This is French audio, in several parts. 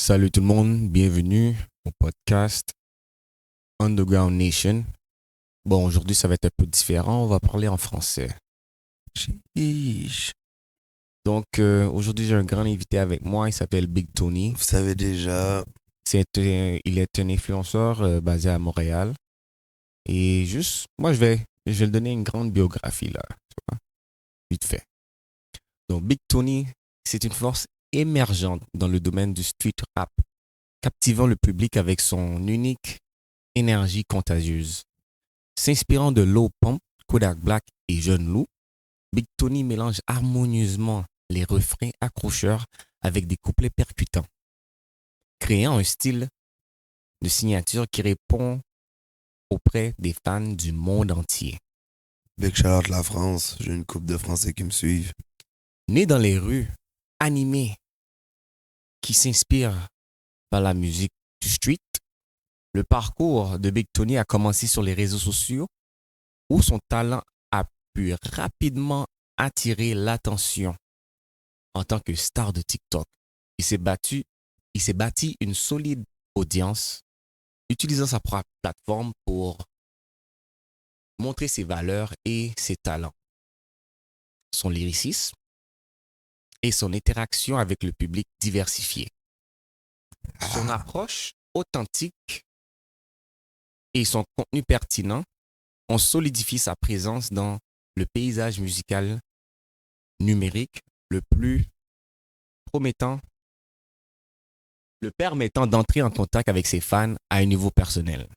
Salut tout le monde, bienvenue au podcast Underground Nation. Bon, aujourd'hui ça va être un peu différent, on va parler en français. Chiche. Donc aujourd'hui j'ai un grand invité avec moi, il s'appelle Big Tony. Vous savez déjà, Il est un influenceur basé à Montréal. Et juste, moi je vais le donner une grande biographie là, tu vois, vite fait. Donc Big Tony, c'est une force émergente dans le domaine du street rap, captivant le public avec son unique énergie contagieuse. S'inspirant de Low Pump, Kodak Black et Jeune Loup, Big Tony mélange harmonieusement les refrains accrocheurs avec des couplets percutants, créant un style de signature qui répond auprès des fans du monde entier. big shout out la France, j'ai une couple de Français qui me suivent. Né dans les rues, animé, qui s'inspire par la musique du street, le parcours de Big Tony a commencé sur les réseaux sociaux où son talent a pu rapidement attirer l'attention en tant que star de TikTok. Il s'est bâti une solide audience utilisant sa propre plateforme pour montrer ses valeurs et ses talents, son lyricisme et son interaction avec le public diversifié. Son approche authentique et son contenu pertinent ont solidifié sa présence dans le paysage musical numérique le plus promettant, le permettant d'entrer en contact avec ses fans à un niveau personnel.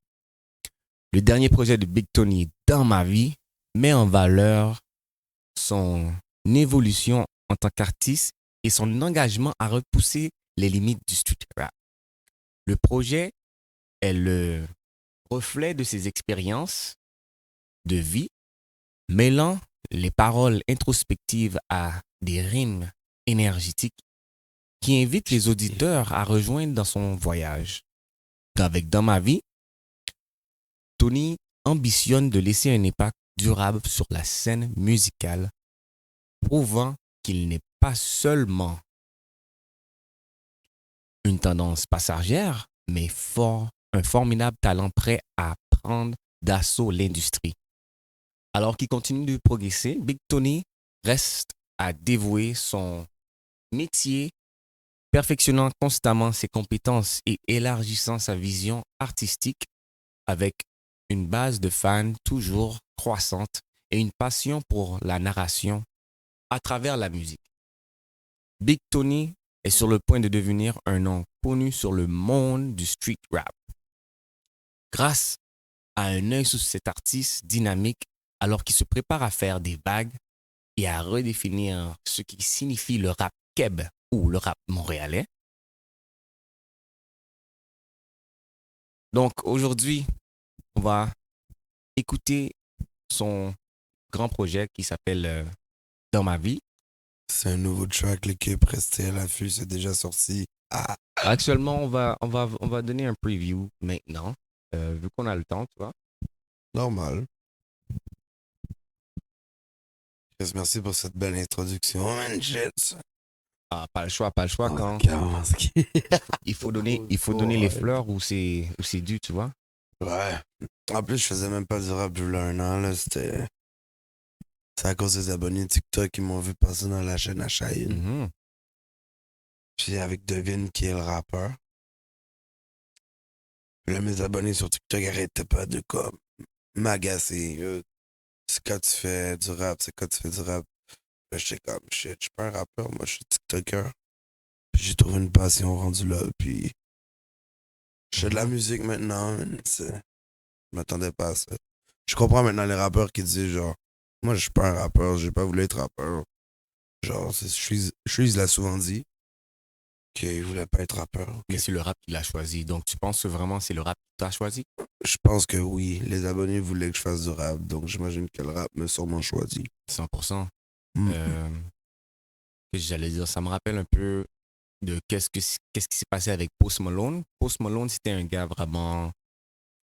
Le dernier projet de Big Tony, Dans ma vie, met en valeur son évolution en tant qu'artiste et son engagement à repousser les limites du street rap. Le projet est le reflet de ses expériences de vie, mêlant les paroles introspectives à des rimes énergétiques qui invitent les auditeurs à rejoindre dans son voyage. Avec Dans ma vie, Tony ambitionne de laisser un impact durable sur la scène musicale, prouvant qu'il n'est pas seulement une tendance passagère, mais un formidable talent prêt à prendre d'assaut l'industrie. Alors qu'il continue de progresser, Big Tony reste à dévouer son métier, perfectionnant constamment ses compétences et élargissant sa vision artistique avec une base de fans toujours croissante et une passion pour la narration à travers la musique. Big Tony est sur le point de devenir un nom connu sur le monde du street rap. Grâce à un œil sur cet artiste dynamique alors qu'il se prépare à faire des vagues et à redéfinir ce qui signifie le rap keb ou le rap montréalais. Donc aujourd'hui, on va écouter son grand projet qui s'appelle Dans ma vie. C'est un nouveau track, l'équipe, restez à l'affût, c'est déjà sorti. Actuellement, on va donner un preview maintenant, vu qu'on a le temps, tu vois. Normal. Merci pour cette belle introduction, man, shit. Ah, pas le choix quand il faut donner les fleurs où c'est dû, tu vois. Ouais. En plus, je faisais même pas du rap depuis un an, là, C'est à cause des abonnés TikTok qui m'ont vu passer dans la chaîne à Shaheen. Mhm. Puis avec Devin qui est le rappeur. Puis là, mes abonnés sur TikTok arrêtaient pas de comme m'agacer. C'est quand tu fais du rap, c'est quand tu fais du rap. Là, j'étais comme shit, je suis pas un rappeur, moi je suis TikToker. Puis j'ai trouvé une passion rendue là, puis je fais de la musique maintenant, man, je m'attendais pas à ça. Je comprends maintenant les rappeurs qui disent genre, moi je suis pas un rappeur, j'ai pas voulu être rappeur. Genre, Shreeze l'a souvent dit, qu'il voulait pas être rappeur. Mais c'est le rap qui l'a choisi. Donc tu penses que vraiment c'est le rap qui t'a choisi? Je pense que oui, les abonnés voulaient que je fasse du rap, donc j'imagine que le rap m'a sûrement choisi. 100%. Mm. Euh, que j'allais dire, ça me rappelle un peu de qu'est-ce qui s'est passé avec Post Malone. Post Malone, c'était un gars vraiment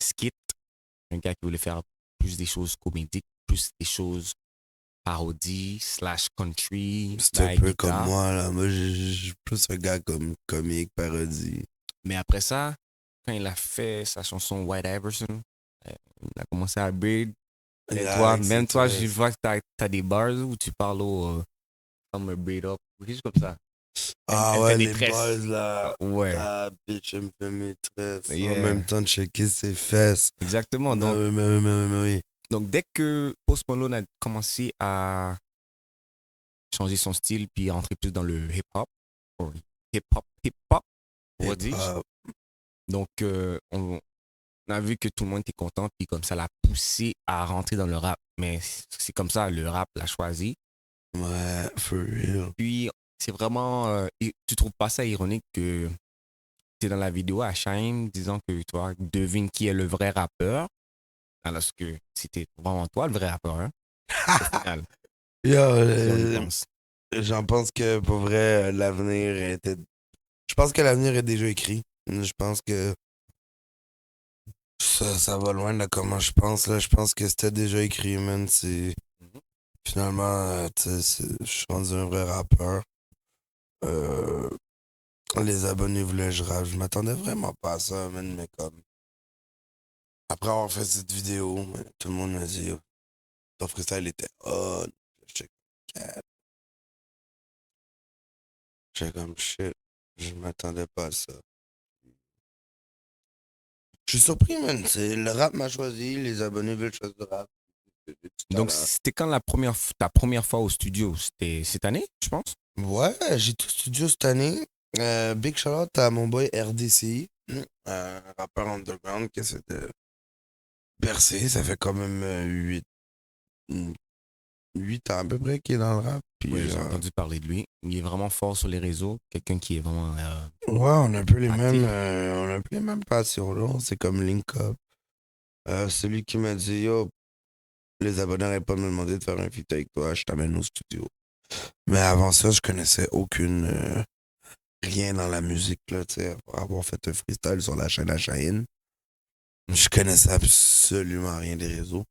skit, un gars qui voulait faire plus des choses comédiques, plus des choses parodie / country. C'est un la peu guitare. comme moi, là. Moi, je suis plus un gars comme comique, parodie. Mais après ça, quand il a fait sa chanson White Iverson, il a commencé à build. Et toi, Like, même c'est toi, très- je vois que t'as des bars où tu parles au comme un beat up ou quelque chose comme ça. Ah elle ouais, fait des les tresses. boys, là. Ouais, Ah, bitch, elle me fait mes tresses. En yeah, même temps de checker ses fesses. exactement. Non, Donc, oui. dès que Post Malone a commencé à changer son style puis entrer plus dans le hip-hop, ou hip-hop, on va dire. Hip-hop. Donc, on a vu que tout le monde était content puis comme ça l'a poussé à rentrer dans le rap. Mais c'est comme ça, le rap l'a choisi. Ouais, for real. Puis, c'est vraiment. Tu trouves pas ça ironique que tu es dans la vidéo à Shime disant que toi, devine qui est le vrai rappeur, alors que c'était vraiment toi le vrai rappeur, hein, au final, Yo, si on y pense. j'en pense que pour vrai, l'avenir était. Je pense que l'avenir est déjà écrit. Je pense que ça va loin de comment je pense, là. Je pense que c'était déjà écrit, man. C'est. Mhm. Finalement, tu sais, je suis rendu un vrai rappeur. Euh, les abonnés voulaient que je rappe. Je m'attendais vraiment pas à ça, man, mais comme. Après avoir fait cette vidéo, tout le monde m'a dit, yo, ton freestyle était on. J'étais comme, Cat. J'étais comme shit. Je m'attendais pas à ça. Je suis surpris, man. Le rap m'a choisi, les abonnés veulent choisir le rap. J'ai du Donc, talent. c'était quand ta première fois au studio? C'était cette année, je pense? Ouais, j'ai tout studio cette année. Big shout out à mon boy RDCI, un rappeur underground qui essaie de percer. Ça fait quand même 8 ans à peu près qu'il est dans le rap. Puis, Oui, j'ai entendu parler de lui. Il est vraiment fort sur les réseaux. Quelqu'un qui est vraiment ouais, on a un peu les actif. mêmes, on a un peu les mêmes passions, là. C'est comme Link Up. Celui qui m'a dit, yo, les abonnés n'arrêtent pas de me demander de faire un feat avec toi, je t'amène au studio. Mais avant ça, je connaissais rien dans la musique, là, tu sais, pour avoir fait un freestyle sur la chaîne à Shaheen. Je connaissais absolument rien des réseaux.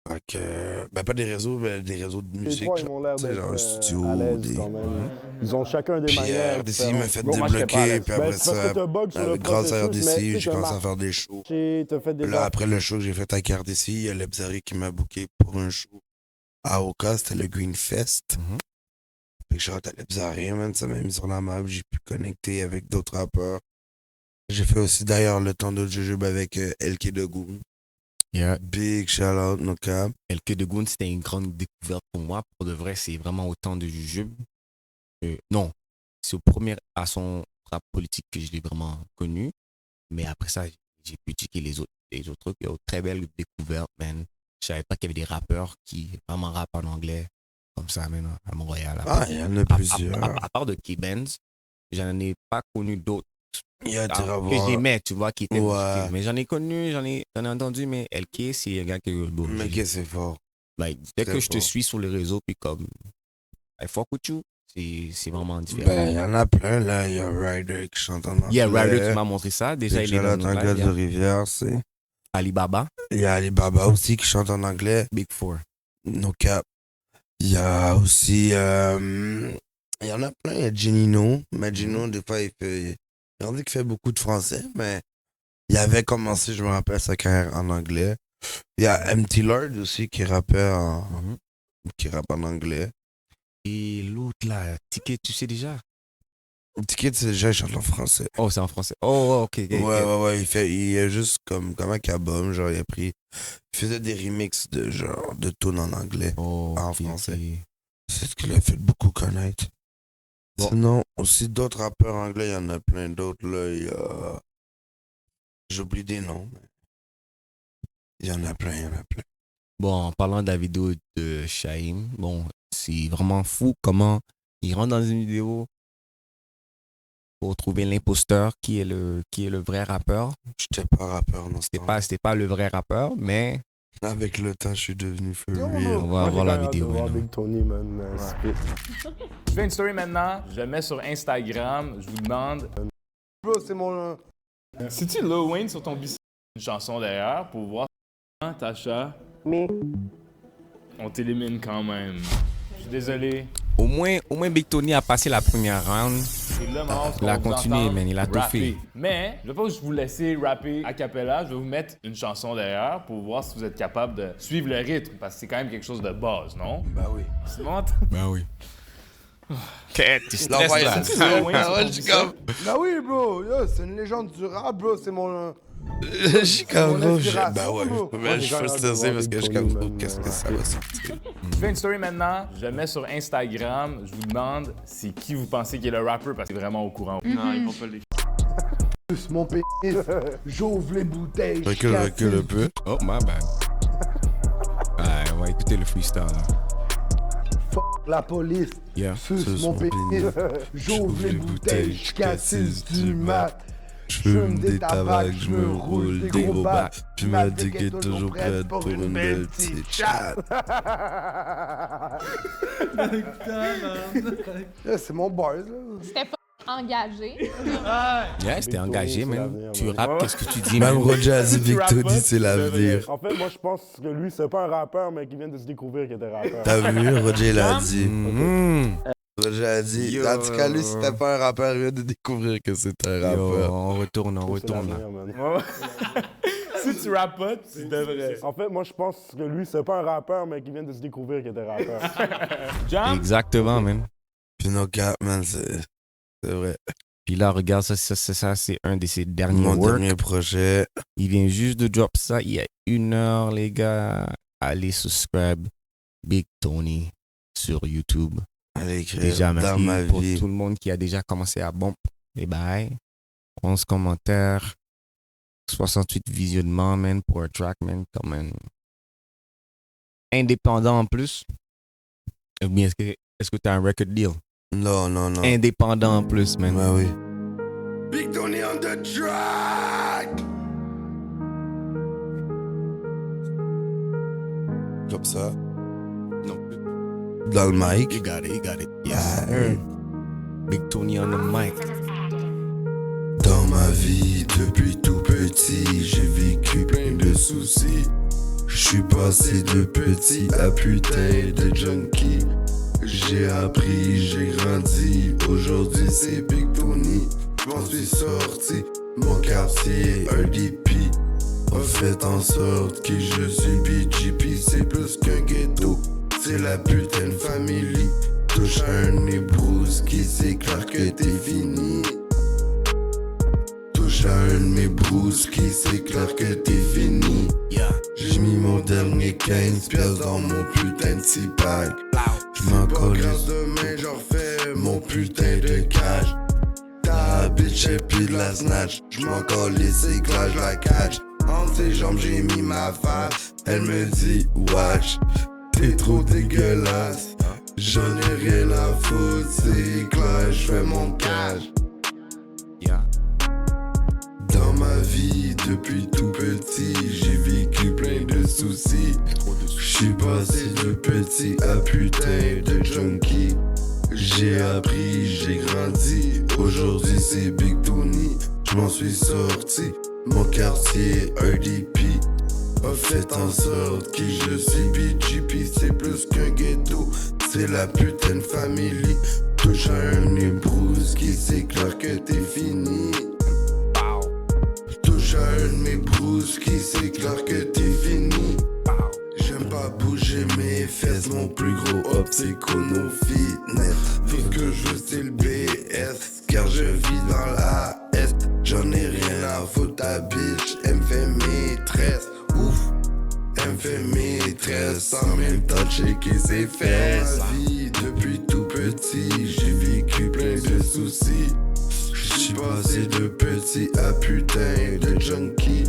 Fait que, ben pas des réseaux, mais des réseaux de Les musique, trois, ils genre, m'ont l'air tu sais, d'être genre un à studio, l'aise quand même. Ils ont chacun des Puis manières RDC m'a différentes. fait Gros, moi, j'étais pas à débloquer, l'aise. puis Ben, après c'est parce que ça, t'as bug sur le grâce à processus, mais tu RDC, sais, j'ai t'as commencé à faire des shows. marché, t'as fait des Là, après le show que j'ai fait avec RDC, il y a Lebzari qui m'a booké pour un show à Oka, c'était le Green Fest. Mhm. Fait que je suis à Lebzari, man, ça m'a mis sur la map, j'ai pu connecter avec d'autres rappeurs. J'ai fait aussi d'ailleurs le temps de jujube avec LK de Goon. Yeah. Big shout out, no cap. LK de Goon, c'était une grande découverte pour moi. Pour de vrai, c'est vraiment autant de jujube. Non, c'est au premier à son rap politique que je l'ai vraiment connu. Mais après ça, j'ai pu checker les autres trucs. Il y a une très belle découverte, man. Je savais pas qu'il y avait des rappeurs qui vraiment rappent en anglais comme ça, man, à Montréal. Ah, il y en a plusieurs. À part de K-Benz, j'en ai pas connu d'autres Il y a des que revoir. j'aimais, tu vois, qui étaient Ouais. musiqués. Mais j'en ai entendu, mais LK, c'est un gars que bon, Mais qu'est-ce que c'est fort. like, dès Très que je te fort. suis sur les réseaux, puis comme I fuck with you, c'est vraiment différent. Ben, il y en a plein, là. Il y a Ryder qui chante en anglais. Yeah, Ryder, tu m'as montré ça. Déjà, il est dans un notre gars live. de Yeah. Rivière, c'est. Alibaba, Il y a Alibaba aussi qui chante en anglais. Big Four. No cap. Il y a aussi. Il y en a plein. Il y a Genino. Mais Gino, des fois, il on dit qu'il fait beaucoup de français, mais il avait commencé, je me rappelle, sa carrière en anglais. Il y a MT Lord aussi qui rappait Mhm. qui rappe en anglais. Et l'autre là, Ticket, tu sais déjà? Ticket, c'est déjà, il chante en français. Oh, c'est en français. Oh, ok. Ouais, il est juste comme un album, genre, il faisait des remixes de genre, de tunes en anglais, Oh, en ok, français. ok. C'est ce qui l'a fait beaucoup connaître. Bon. Sinon, aussi d'autres rappeurs anglais, il y en a plein d'autres, là, il y a... J'oublie des noms, mais il y en a plein. Bon, en parlant de la vidéo de Shaim, bon, c'est vraiment fou comment il rentre dans une vidéo pour trouver l'imposteur qui est le vrai rappeur. J'étais pas rappeur dans ce temps. C'était pas le vrai rappeur, mais Avec le temps, je suis devenu for Non, real. non, On va moi, j'ai voir la quand même hâte vidéo de voir maintenant. Big Tony, man. Spit. Je fais une story maintenant, je le mets sur Instagram, je vous demande. Bro, c'est mon... C'est-tu Lil Wayne sur ton biceps? Une chanson d'ailleurs pour voir. Hein, Tasha? Me. on t'élimine quand même. Je suis désolé. Au moins Big Tony a passé la première round. C'est le moment Il a continué, man. Il a tout fait. Mais je vais pas juste vous laisser rapper a cappella. Je vais vous mettre une chanson derrière pour voir si vous êtes capable de suivre le rythme. Parce que c'est quand même quelque chose de base, non? Ben oui. C'est bon? Ben oui. Qu'est-ce que tu stresses L'envoyer là? ça. Oui, Ah ouais, je suis comme. Ben oui, bro. Yo, c'est une légende du rap, bro. C'est mon... Je suis comme. Mon Ben inspiration, ouais. bro. Ben, je suis Moi, j'ai stressé quand parce que je suis même comme. Qu'est-ce que ça va sortir? Je fais une story maintenant. Je le mets sur Instagram. Je vous demande c'est qui vous pensez qui est le rapper parce que c'est vraiment au courant. Non, ils vont pas les. Mon pénis, j'ouvre les bouteilles. Recule un peu. Oh, my bad. Ouais, on va écouter le freestyle là. Fuck la police. Yeah. Suce mon pénis, j'ouvre les bouteilles jusqu'à 6 du mat. Je fume des tabacs, je me roule des gros bacs. Puis ma dick est toujours prête pour une belle petite chatte. C'est mon boys, là. C'était pas engagé. Yeah, c'était engagé, c'est man. l'avenir, Tu man. rappes, qu'est-ce que tu dis, Même man? Roger a dit Tu rappes Victor pas, dit c'est l'avenir. En fait, moi, je pense que lui, c'est pas un rappeur, mais qu'il vient de se découvrir qu'il était rappeur. T'as vu, Roger l'a dit. Mhm. Roger a dit. Yo. En tout cas, lui, c'était pas un rappeur, il vient de découvrir que c'est un Yo, rappeur. on retourne C'est là. l'avenir, man. Si tu rappes pas, tu devrais. En fait, moi, je pense que lui, c'est pas un rappeur, mais qu'il vient de se découvrir qu'il était rappeur. Jam? Exactement, man. Puis no cap, man, c'est vrai. Puis là, regarde, ça, c'est un de ses derniers Mon work. dernier projet. Il vient juste de drop ça il y a 1 heure, les gars. Allez subscribe Big Tony sur YouTube. Allez écrire Déjà, dans merci ma pour vie. tout le monde qui a déjà commencé à bump les bails. 11 commentaires. 68 visionnements, man, pour un track, man, comme un indépendant en plus. Ou bien, est-ce que tu as un record deal? Non. Indépendant en plus, man. Ouais, oui. Big Tony on the track! Comme ça. Non. Dans le mic. You got it. Yeah. Big Tony on the mic. Dans ma vie, depuis tout petit, j'ai vécu plein de soucis. Je suis passé de petit à putain de junkie. J'ai appris, j'ai grandi, aujourd'hui c'est Big Tony. J'm'en suis sorti, mon quartier, un DP. A fait en sorte que je suis BGP, c'est plus qu'un ghetto. C'est la putain de famille. Touche un épouse qui c'est clair que t'es fini. Touche à un de mes brouski, c'est clair que t'es fini. Yeah. J'ai mis mon dernier 15 pièces dans mon putain de petit pack. J'm'en colle demain, j'en refais mon putain de cash. Ta bitch et puis de la snatch. J'm'en colle c'est clair, j'la catch. Entre ses jambes, j'ai mis ma face. Elle me dit, watch, t'es trop dégueulasse. J'en ai rien à foutre, c'est clair, j'fais mon cash. Yeah. Dans ma vie, depuis tout petit, j'ai vécu plein de soucis. J'suis passé de petit à putain de junkie. J'ai appris, j'ai grandi, aujourd'hui c'est Big Tony. J'm'en suis sorti, mon quartier RDP a fait en sorte que je suis BGP. C'est plus qu'un ghetto, c'est la putain de famille. Touche à un épouse qui c'est clair que t'es fini. Touche à un de mes brouski, c'est clair que t'es fini. J'aime pas bouger mes fesses, mon plus gros hop c'est Kono Fitness. Tout ce que je veux c'est le BS, car je vis dans la S. J'en ai rien à foutre, ta bitch, elle me fait maîtresse. Ouf, elle me fait maîtresse, en même temps checker ses fesses. Dans ma vie, depuis tout petit, j'ai vécu plein de soucis. J'suis passé de petit à putain de junkie.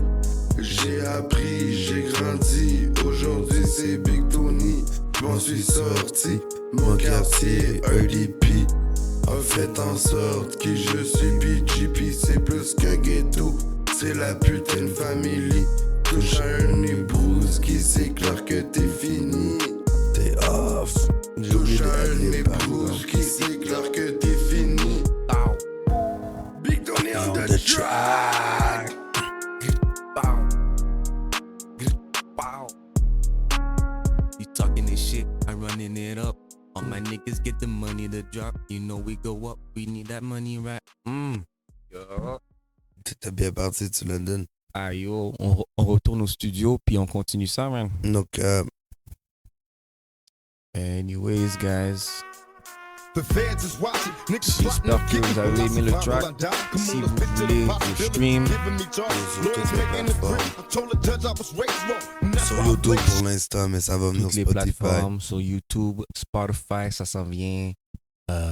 J'ai appris, j'ai grandi, aujourd'hui c'est Big Tony. J'm'en suis sorti, mon quartier RDP a fait en sorte que je suis BGP. C'est plus qu'un ghetto, c'est la putain de famille. Touche à un épouse qui c'est clair que t'es fini. T'es off, touche à un épouse qui c'est clair que t'es fini. Big Tony on the track. You talking this get the money to drop. You know we go up, we need that money right. Yo. T'étais bien parti, tu London. Ah yo, on retourne au studio puis on continue ça, man. Donc, Anyways, guys. The feds is watching. Niggas J'espère plotting que on vous avez kicking aimé le with track. us, I die. Come Si on, vous let's fit to voulez the le possibility, stream, giving me charge. sur Lord, toutes it's les making the plateformes. grip. I told the judge I was raised wrong, and that's Sur why I YouTube blazed. pour l'instant, mais ça va venir toutes les Spotify. plateformes, sur YouTube, Spotify, ça s'en vient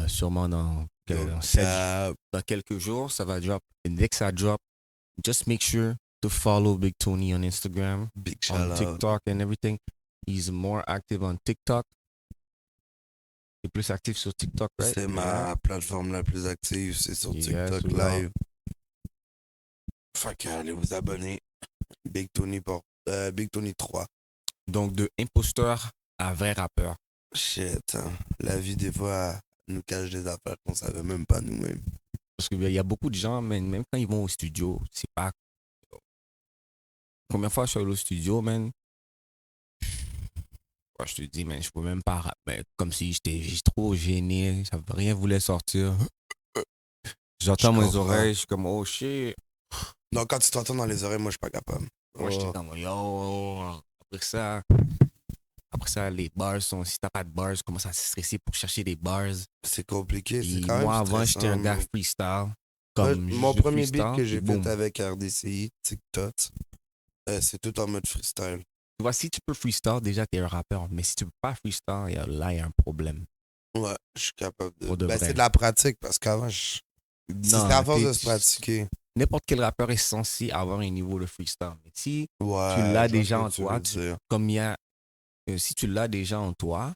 sûrement dans dans quelques jours, ça va drop. Et dès que ça drop, just make sure to follow Big Tony on Instagram, Big on shout out. TikTok and everything. He's more active on TikTok. Il est plus actif sur TikTok, right? C'est ma plateforme la plus active, c'est sur Yes, TikTok we are. Live. Fait que allez vous abonner. Big Tony 3. Donc, de imposteur à vrai rappeur. Shit, hein. La vie, des fois, nous cache des affaires qu'on savait même pas nous-mêmes. Parce qu'il y a beaucoup de gens, même quand ils vont au studio, c'est pas. Première fois que je suis allé au studio, man. Ouais, je te dis, man, je peux même pas rapper. Comme si j'étais trop gêné, rien voulait sortir. J'entends Je mes comprends. oreilles, je suis comme, oh shit. Non, quand tu t'entends dans les oreilles, moi, je suis pas capable. Moi, j'étais comme, yo. Après ça, les bars sont. Si t'as pas de bars, je commence à stresser pour chercher des bars. C'est compliqué, c'est Puis quand même moi, avant, j'étais un stressant, gars mais- freestyle. Moi, Comme mon je premier beat freestyle, que j'ai puis boum. fait avec RDCI, TikTok, c'est tout en mode freestyle. Tu vois, si tu peux freestyle, déjà, t'es un rappeur. Mais si tu peux pas freestyle, là, il y a un problème. Ouais, je suis capable de. Pour de Ben, vrai. c'est de la pratique parce qu'avant, c'est à force de se pratiquer. N'importe quel rappeur est censé avoir un niveau de freestyle. Mais si Ouais. tu l'as je vois déjà ce en que tu toi, veux dire. comme il y a, si tu l'as déjà en toi,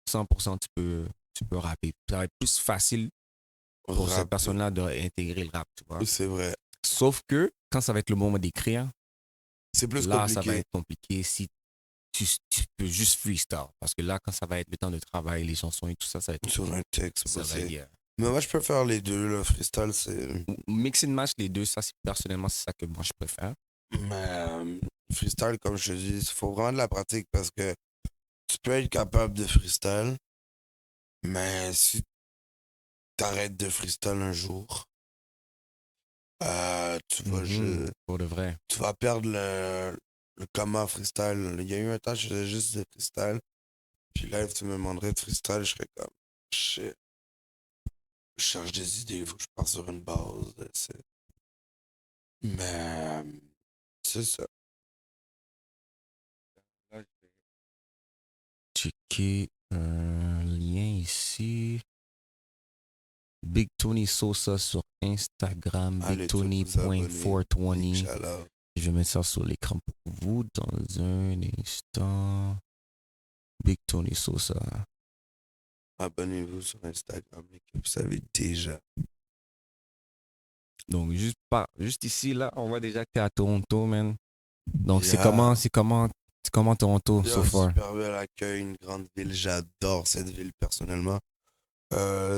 100% tu peux rapper. Ça va être plus facile pour cette Rap, personne-là d'intégrer le rap, tu vois. c'est vrai. Sauf que quand ça va être le moment d'écrire, C'est plus là, compliqué. ça va être compliqué si tu peux juste freestyle. Parce que là, quand ça va être le temps de travail, les chansons et tout ça, ça va être. Sur un texte, Ça va c'est. être Mais moi, je peux faire les deux. Le freestyle, c'est. mix and match les deux, ça, personnellement, c'est ça que moi, je préfère. Mais freestyle, comme je te dis, il faut vraiment de la pratique parce que tu peux être capable de freestyle, mais si t'arrêtes de freestyle un jour, tu vas Pour de vrai. tu vas perdre le comment freestyle. Il y a eu un temps, je faisais juste de freestyle. Puis là, tu me demanderais de freestyle, je serais comme, shit. Je cherche des idées, il faut que je parte sur une base. Mais c'est ça. Checker un lien ici. Big Tony Sosa sur Instagram. Allez, tous vous abonner. BigTony.420. Inch'Allah. Je vais mettre ça sur l'écran pour vous dans un instant. Big Tony Sosa. Abonnez-vous sur Instagram, mec, vous savez déjà. Donc, juste ici, là, on voit déjà que t'es à Toronto, man. Donc, Yeah. c'est comment Toronto, Il y a so un far? super bel accueil, une grande ville. J'adore cette ville personnellement.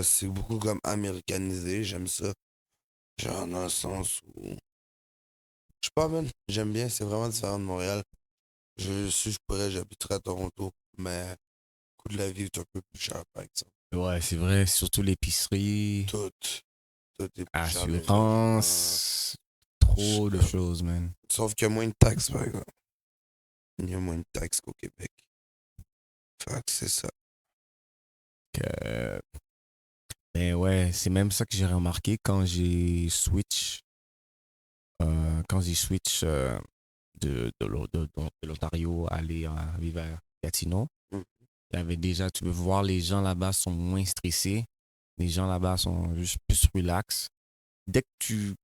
C'est beaucoup comme américanisé, j'aime ça. Genre dans le sens où. Je sais pas, man. J'aime bien, c'est vraiment différent de Montréal. Si je pourrais, j'habiterais à Toronto, mais le coût de la vie est un peu plus cher, par exemple. Ouais, c'est vrai, surtout l'épicerie, Tout est plus cher. les assurance, trop de je- choses, man. Sauf qu'il y a moins de taxes, par exemple. Il y a moins de taxes qu'au Québec. Fait que c'est ça. Mais ouais, c'est même ça que j'ai remarqué quand j'ai switch, de l'Ontario à aller vivre à Gatineau. Mhm. Il y avait déjà, tu peux voir, les gens là-bas sont moins stressés. Les gens là-bas sont juste plus relax. Dès que tu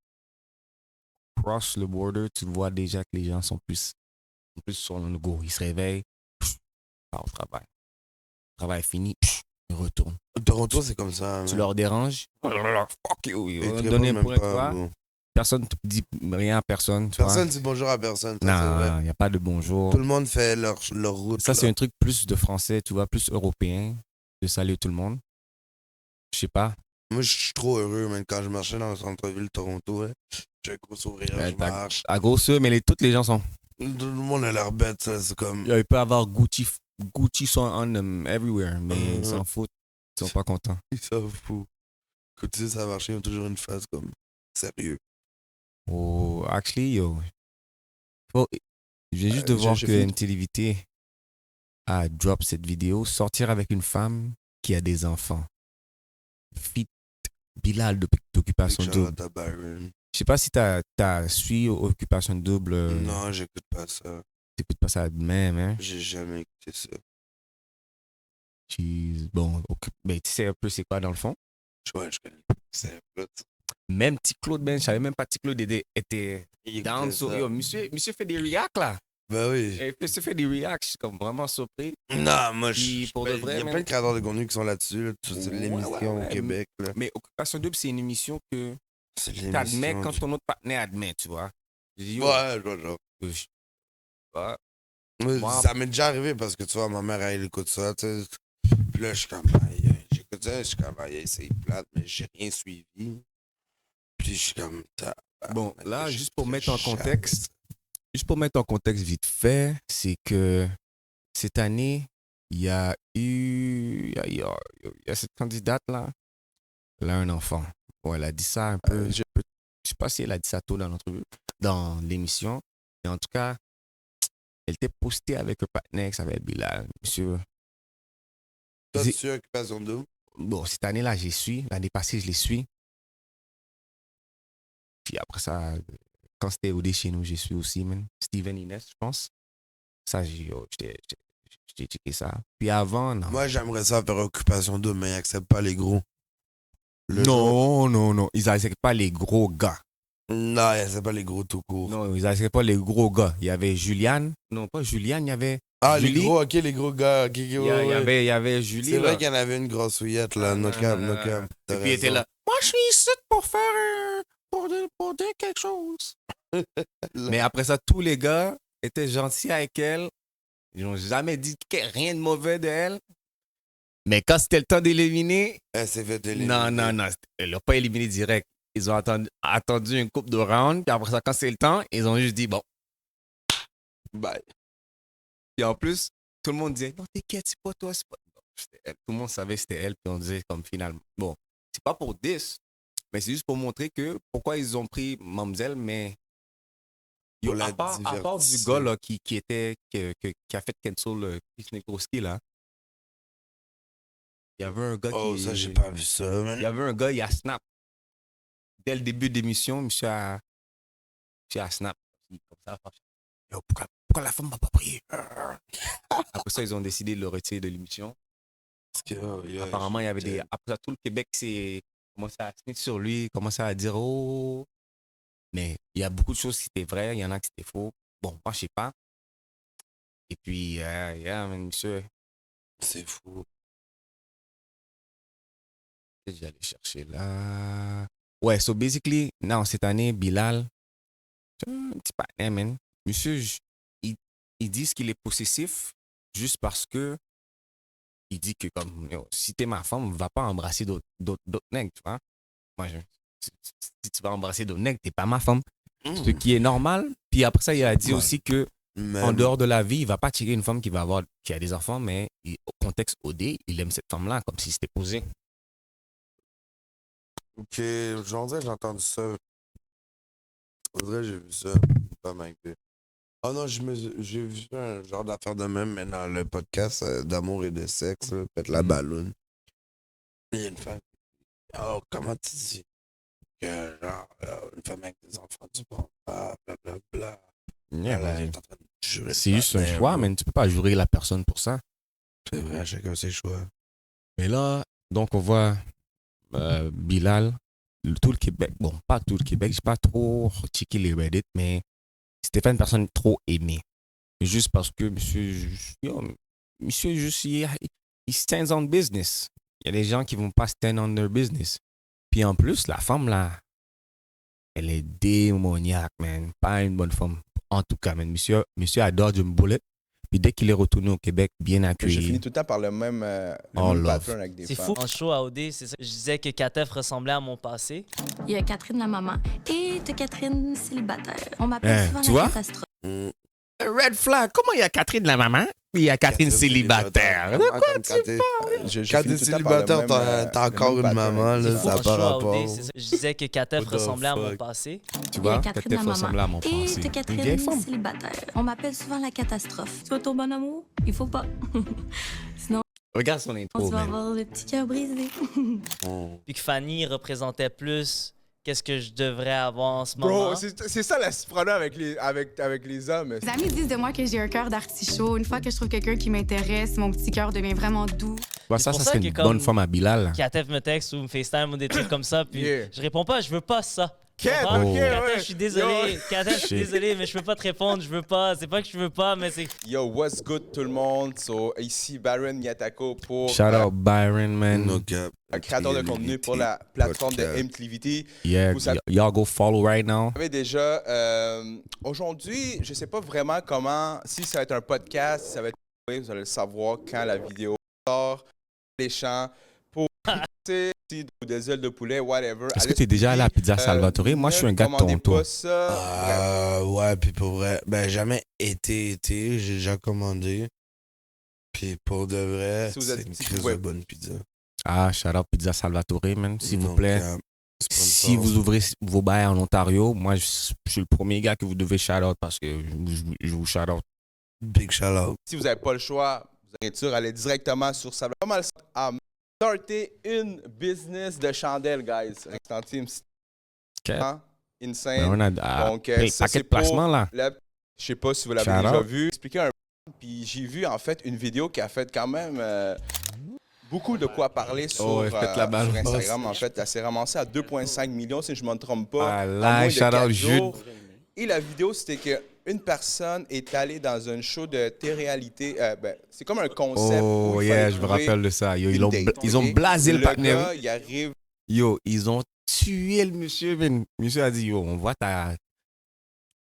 cross le border, tu vois déjà que les gens sont plus sur le go. Ils se réveillent, partent au travail. Le travail est fini, ils retournent. Toronto, c'est comme ça. Tu man. leur déranges, fuck you, Ils ils te vont te répondent donner même pour être pas, quoi. bro. Personne ne te dit rien à personne. Tu vois. Personne dit bonjour à personne. ça, c'est vrai. Non, il n'y a pas de bonjour. Tout le monde fait leur route. Ça, c'est là. un truc plus de français, tu vois, plus européen, de saluer tout le monde. Je sais pas. Moi, je suis trop heureux, man. Quand je marchais dans le centre-ville de Toronto, là, j'ai un gros sourire, je marche. À gros ceux, mais toutes les gens sont. Tout le monde a l'air bête, ça. C'est comme. Il peut avoir Gucci Gucci sont on them everywhere, mais ils s'en foutent. Ils sont pas contents. Ils s'en foutent. Quand tu sais ça a marché, ils ont toujours une phase comme sérieux. Oh, actually, yo. Je viens juste de voir j'ai que fait- NTLVT a drop cette vidéo. Sortir avec une femme qui a des enfants. Fit Bilal d'Occupation Double. Charlotte à Byron. Je sais pas si t'as suivi Occupation Double. Non, j'écoute pas ça. T'écoutes pas ça même, hein? J'ai jamais écouté ça. Bon, ben, tu sais un peu c'est quoi dans le fond. Ouais, je connais. C'est plot. Même Petit Claude, ben, je savais même pas que Petit Claude était Il down. écoutait So, ça. yo, monsieur fait des reacts là. Ben oui. Monsieur fait des reacts, je suis comme vraiment surpris. Non, moi, Puis, pour de ben, vrai, il y a man. plein de créateurs de contenu qui sont là-dessus, là, sur Ouais, l'émission ouais. au Québec. Là. Mais Occupation Double, c'est une émission que C'est t'admets quand l'émission. ton autre partenaire admet, tu vois. Je dis, yo, Ouais, je vois, genre. je- ouais. Moi, Moi- ça m'est déjà arrivé parce que tu vois, ma mère, elle écoute ça, tu sais. Puis là, je suis comme, aïe, aïe. J'écoute ça, je suis comme, aïe, aïe, c'est plate, mais j'ai rien suivi. Puis je suis comme, Bon, là, je- juste pour mettre en je- contexte, vite fait, c'est que cette année, il y a cette candidate-là, elle a un enfant. Bon, elle a dit ça un peu, je sais pas si elle a dit ça tôt dans l'émission, mais en tout cas, elle était postée avec un partenaire qui s'appelle Bilal, monsieur. Toi, Zé- tu es Occupation Double? Bon, cette année-là, j'y suis. L'année passée, je les suis. Puis après ça, quand c'était OD chez nous, j'y suis aussi, man. Steven Inès, je pense. Ça, j'ai checké ça. Puis avant, non. Moi, j'aimerais ça faire Occupation Double, mais ils acceptent pas les gros. Le jour- Non. Ils n'acceptent pas les gros gars. Non, ils acceptent pas les gros tout court. Non, ils n'acceptent pas les gros gars. Il y avait Juliane. Non, pas Juliane, il y avait. Ah, Julie. les gros, ok, les gros gars. Ok, Il y avait Julie. C'est vrai là. qu'il y en avait une grosse souillette, là. No cap, no cap. Et puis il était là. Moi, je suis ici pour faire. Pour dire quelque chose. Mais après ça, tous les gars étaient gentils avec elle. Ils n'ont jamais dit rien de mauvais d'elle. Mais quand c'était le temps d'éliminer, Elle s'est fait éliminer. non. Elle l'a pas éliminé direct. Ils ont attendu une couple de rounds. Puis après ça, quand c'est le temps, ils ont juste dit bon. Bye. Puis en plus, tout le monde disait non, t'inquiète, c'est pas toi, c'est pas. Non, c'était elle. Tout le monde savait que c'était elle. Puis on disait comme finalement. Bon, c'est pas pour 10, mais c'est juste pour montrer que pourquoi ils ont pris Mamzelle, mais. Yo, Pour la à part du divertir. gars là, qui a fait cancel Chris Negroski, là. Il y avait un gars Oh, qui. ça, j'ai pas vu ça, Il y man. avait un gars, il a snap. Dès le début de l'émission, monsieur a snap. Comme ça, yo, pourquoi la femme m'a pas prié? Après ça, ils ont décidé de le retirer de l'émission. Parce que, oh, yeah, Apparemment, il y avait des. Après ça, tout le Québec s'est commencé à snitch sur lui, commencé à dire oh. Mais il y a beaucoup de choses qui étaient vraies, il y en a qui étaient faux. Bon, moi, je sais pas. Et puis, man, monsieur, C'est fou. j'allais chercher là. Ouais, so basically, non, cette année, Bilal, c'est un petit partenaire, man. Monsieur, ils disent qu'il est possessif juste parce que il dit que, comme, yo, si t'es ma femme, va pas embrasser d'autres nègres, tu vois. Moi, si tu vas embrasser d'autres nègres, t'es pas ma femme. Ce qui est normal. Puis après ça, il a dit Ouais. aussi que Même- en dehors de la vie, il va pas tirer une femme qui a des enfants, mais au contexte OD, il aime cette femme-là comme si c'était posé. Ok, j'en dirais, j'ai entendu ça. On dirait, j'ai vu ça. Pas mal. Oh non, j'ai vu un genre d'affaire de même, mais dans le podcast d'amour et de sexe, là, pète la balloune. Il y a une femme. Oh, comment tu dis? Que genre, une femme avec des enfants, tu penses pas, blablabla. Elle est en train de jurer C'est le juste un partenaire, choix, bro. mais tu peux pas jurer la personne pour ça. C'est vrai, chacun ses choix. Mais là, donc on voit Bilal, tout le Québec, bon, pas tout le Québec, j'ai pas trop checké les Reddit, mais c'était pas une personne trop aimée. Juste parce que monsieur, juste, il stands on business. Il y a des gens qui vont pas stand on their business. Puis en plus, la femme là, elle est démoniaque, man. Pas une bonne femme. En tout cas, man. Monsieur adore Jim Bullet. Puis dès qu'il est retourné au Québec, bien Je accueilli. finis tout le temps par le même Oh, love. pattern avec des C'est femmes. fou. En show à OD, c'est ça. Je disais que Katef ressemblait à mon passé. Il y a Catherine la maman et t'as Catherine célibataire. On m'appelle souvent tu la vois? catastrophe. Mm. Red flag. Comment il y a Catherine la maman? Il y a Catherine célibataire. Comment comme quand t'es Je quand finis t'es tout le temps par le célibataire, même, t'as le encore même une maman, Il là, faut ça un n'a pas choix, rapport. OD, c'est ça. Je disais que Katef What the ressemblait à mon fuck? passé. Tu Il y vois, a Catherine Catherine la ressemblait à mon maman. Et passé. t'as Une vieille Catherine femme. célibataire. On m'appelle souvent la catastrophe. Tu veux ton bon amour? Il faut pas. Sinon, Regarde son tu intro, vas man. avoir le petit cœur brisé. Puis que Fanny représentait plus qu'est-ce que je devrais avoir en ce moment. Bro, c'est ça la problème avec les hommes. Mes amis disent de moi que j'ai un cœur d'artichaut. Une fois que je trouve quelqu'un qui m'intéresse, mon petit cœur devient vraiment doux. Bah, C'est ça pour serait ça une que bonne comme- femme à Bilal. Katef me texte ou me FaceTime ou des trucs comme ça, puis Yeah. je réponds pas, je veux pas ça. Ken, Tu comprends? ok, Katef, ouais. je suis désolé. Yo. Katef, je suis Shit. désolé, mais je peux pas te répondre, je veux pas. C'est pas que je veux pas, mais c'est... Yo, what's good tout le monde? So, ici Baron Miyatako pour Shout out Byron, man. No cap. un créateur de contenu pour la plateforme de MTVT. Yeah, Vous savez- y'all go follow right now. Vous savez déjà, aujourd'hui, je sais pas vraiment comment, si ça va être un podcast, si ça va être... Vous allez le savoir quand la vidéo sort, les chants, pour ou des ailes de poulet, whatever. Est-ce que Allez tu es déjà allé à Pizza sur- Salvatore? Moi, je suis un gars de commandez Toronto. pas ça. Ouais, puis pour vrai, ben jamais été, j'ai déjà commandé. Puis pour de vrai, Si vous êtes- c'est une si crise vous de pouvez- bonne pizza. Ah, shout out Pizza Salvatore, man. S'il vous No plaît. cap. Sponsor. Si vous ouvrez vos bails en Ontario, moi, je suis le premier gars que vous devez shout out parce que je vous shout out. Big shout out. Si vous n'avez pas le choix, vous avez sûr, allez directement sur Salvatore. Pas mal à starter une business de chandelles, guys. Un centime, c'est Ok. insane. Ben, on a Donc, hey, ça, paquet c'est de placements, là. Je sais pas si vous l'avez Shout déjà out. vu. Expliquer un puis j'ai vu en fait une vidéo qui a fait quand même beaucoup de quoi parler sur, Oh, ouais, faites la balle. sur Instagram. En fait, elle s'est ramassée à 2,5 millions si je ne me trompe pas. Ah en là, moins de shout out 4 Jude. jours. Et la vidéo, c'était qu'une personne est allée dans un show de télé-réalité. C'est comme un concept. Oh, où il yeah, fallait je me trouver rappelle de ça. Yo, une date, ils ont ok? blasé le partenaire. gars, il arrive. Yo, ils ont tué le monsieur. Man. Le monsieur a dit, yo, on voit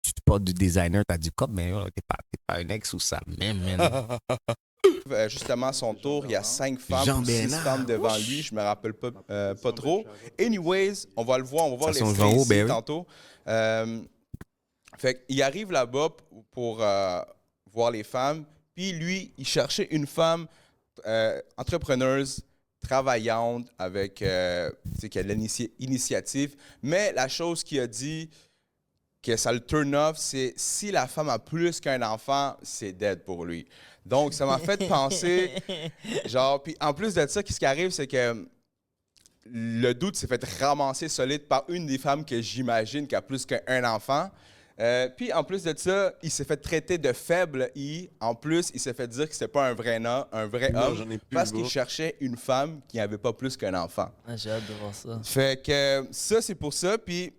tu te portes du designer, t'as du cop, mais yo, t'es pas un ex ou ça même, man. Justement son tour, il y a 5 femmes Jean ou 6 Bernard. femmes devant lui, je me rappelle pas trop. Anyways, on va le voir, on va voir Ça les sont faits Jean ici ben oui. tantôt. Fait qu'il arrive là-bas pour voir les femmes, puis lui, il cherchait une femme entrepreneuse, travaillante, avec qui a de l'initiative. Mais la chose qu'il a dit que ça le turn off, c'est si la femme a plus qu'un enfant, c'est dead pour lui. Donc, ça m'a fait penser, genre, puis en plus de ça, ce qui arrive, c'est que le doute s'est fait ramasser solide par une des femmes que j'imagine qui a plus qu'un enfant. Puis en plus de ça, il s'est fait traiter de faible et en plus, il s'est fait dire que c'était pas un vrai Non, homme j'en ai plus, parce bro. qu'il cherchait une femme qui n'avait pas plus qu'un enfant. Ah, j'ai hâte de voir ça. Fait que ça, c'est pour ça. Puis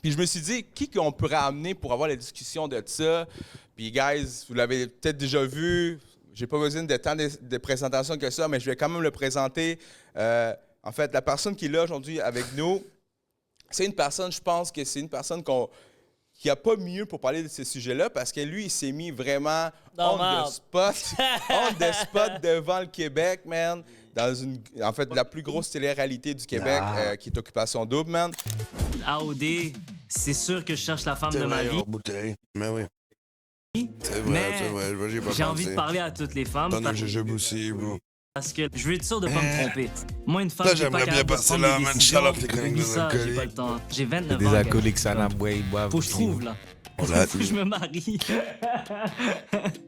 je me suis dit, qui qu'on pourrait amener pour avoir la discussion de ça? Puis, guys, vous l'avez peut-être déjà vu. J'ai pas besoin de tant de présentation que ça, mais je vais quand même le présenter. En fait, la personne qui est là aujourd'hui avec nous, c'est une personne, je pense que c'est une personne qui n'a pas mieux pour parler de ces sujets-là parce que lui, il s'est mis vraiment on the spot devant le Québec, man. En fait, la plus grosse télé-réalité du Québec, qui est Occupation Double, man. AOD, c'est sûr que je cherche la femme de ma vie. Bouteille. Mais oui. C'est vrai, Mais c'est vrai. J'ai pas j'ai envie pensé. de parler à toutes les femmes Donne un jujube aussi, bro. parce que je veux être sûr de pas me tromper. Moi, une femme Là, qui est pas j'aimerais bien capable de passer prendre là, des man. décisions, Shout out les chroniques oublie des ça, j'ai alcooliques. pas le temps. J'ai 29 Des ans. alcooliques, ça n'a pas ils boivent. Faut que je trouve, là. On l'a Faut que je me marie.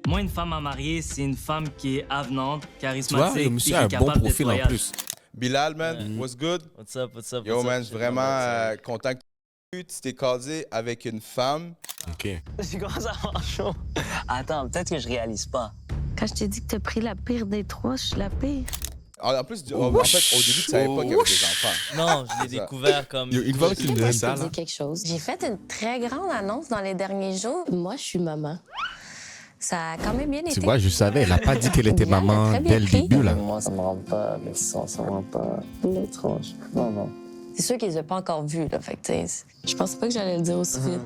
Moi, une femme à marier, c'est une femme qui est avenante, Tu vois, charismatique, le et monsieur qui a est un bon capable d'être profil en loyale. plus. Bilal, man, what's good? What's up, what's up? Yo, what's up? man, J'ai vraiment vraiment content que tu t'es casé avec une femme. OK. J'ai commencé à avoir chaud. Attends, peut-être que je réalise pas. Quand je t'ai dit que t'as pris la pire des trois, je suis la pire. En plus, en fait, au début, tu savais pas qu'il y avait des enfants. Non, je l'ai C'est ça. découvert comme... Yo, une fois que tu me Moi, dis je ça, peux là. dire quelque chose. J'ai fait une très grande annonce dans les derniers jours. Moi, je suis maman. Ça a quand même bien été. Tu vois, je savais, elle a pas dit qu'elle était Bien, elle a maman très bien dès le pris. début, là. Moi, ça me rend pas, mais ça me rend pas l'étrange. Non, non. C'est sûr qu'ils les ont pas encore vus, là. Fait que, tu sais, je pensais pas que j'allais le dire aussi vite.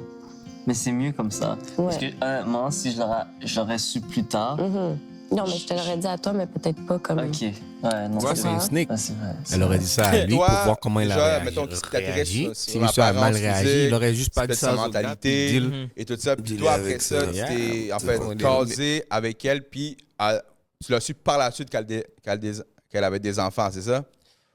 Mais c'est mieux comme ça. Parce que, honnêtement, si je l'aurais su plus tard... Non, mais je te l'aurais dit à toi, mais peut-être pas comme... OK. Ouais, non, Tu vois, c'est c'est une vrai. snake. Ouais, c'est vrai. c'est Elle aurait vrai. dit ça à lui Toi, pour voir comment il déjà, a mettons, qui t'intéresse réagi. sur Si monsieur a mal l'apparence réagi, physique, il aurait juste pas dit sa ça aux autres gars, puis mentalité deal. et tout ça. Puis Dealer toi, après avec ça, ça. tu t'es en C'est fait bon. casé avec elle, puis tu l'as su par la suite qu'elle avait des enfants, c'est ça?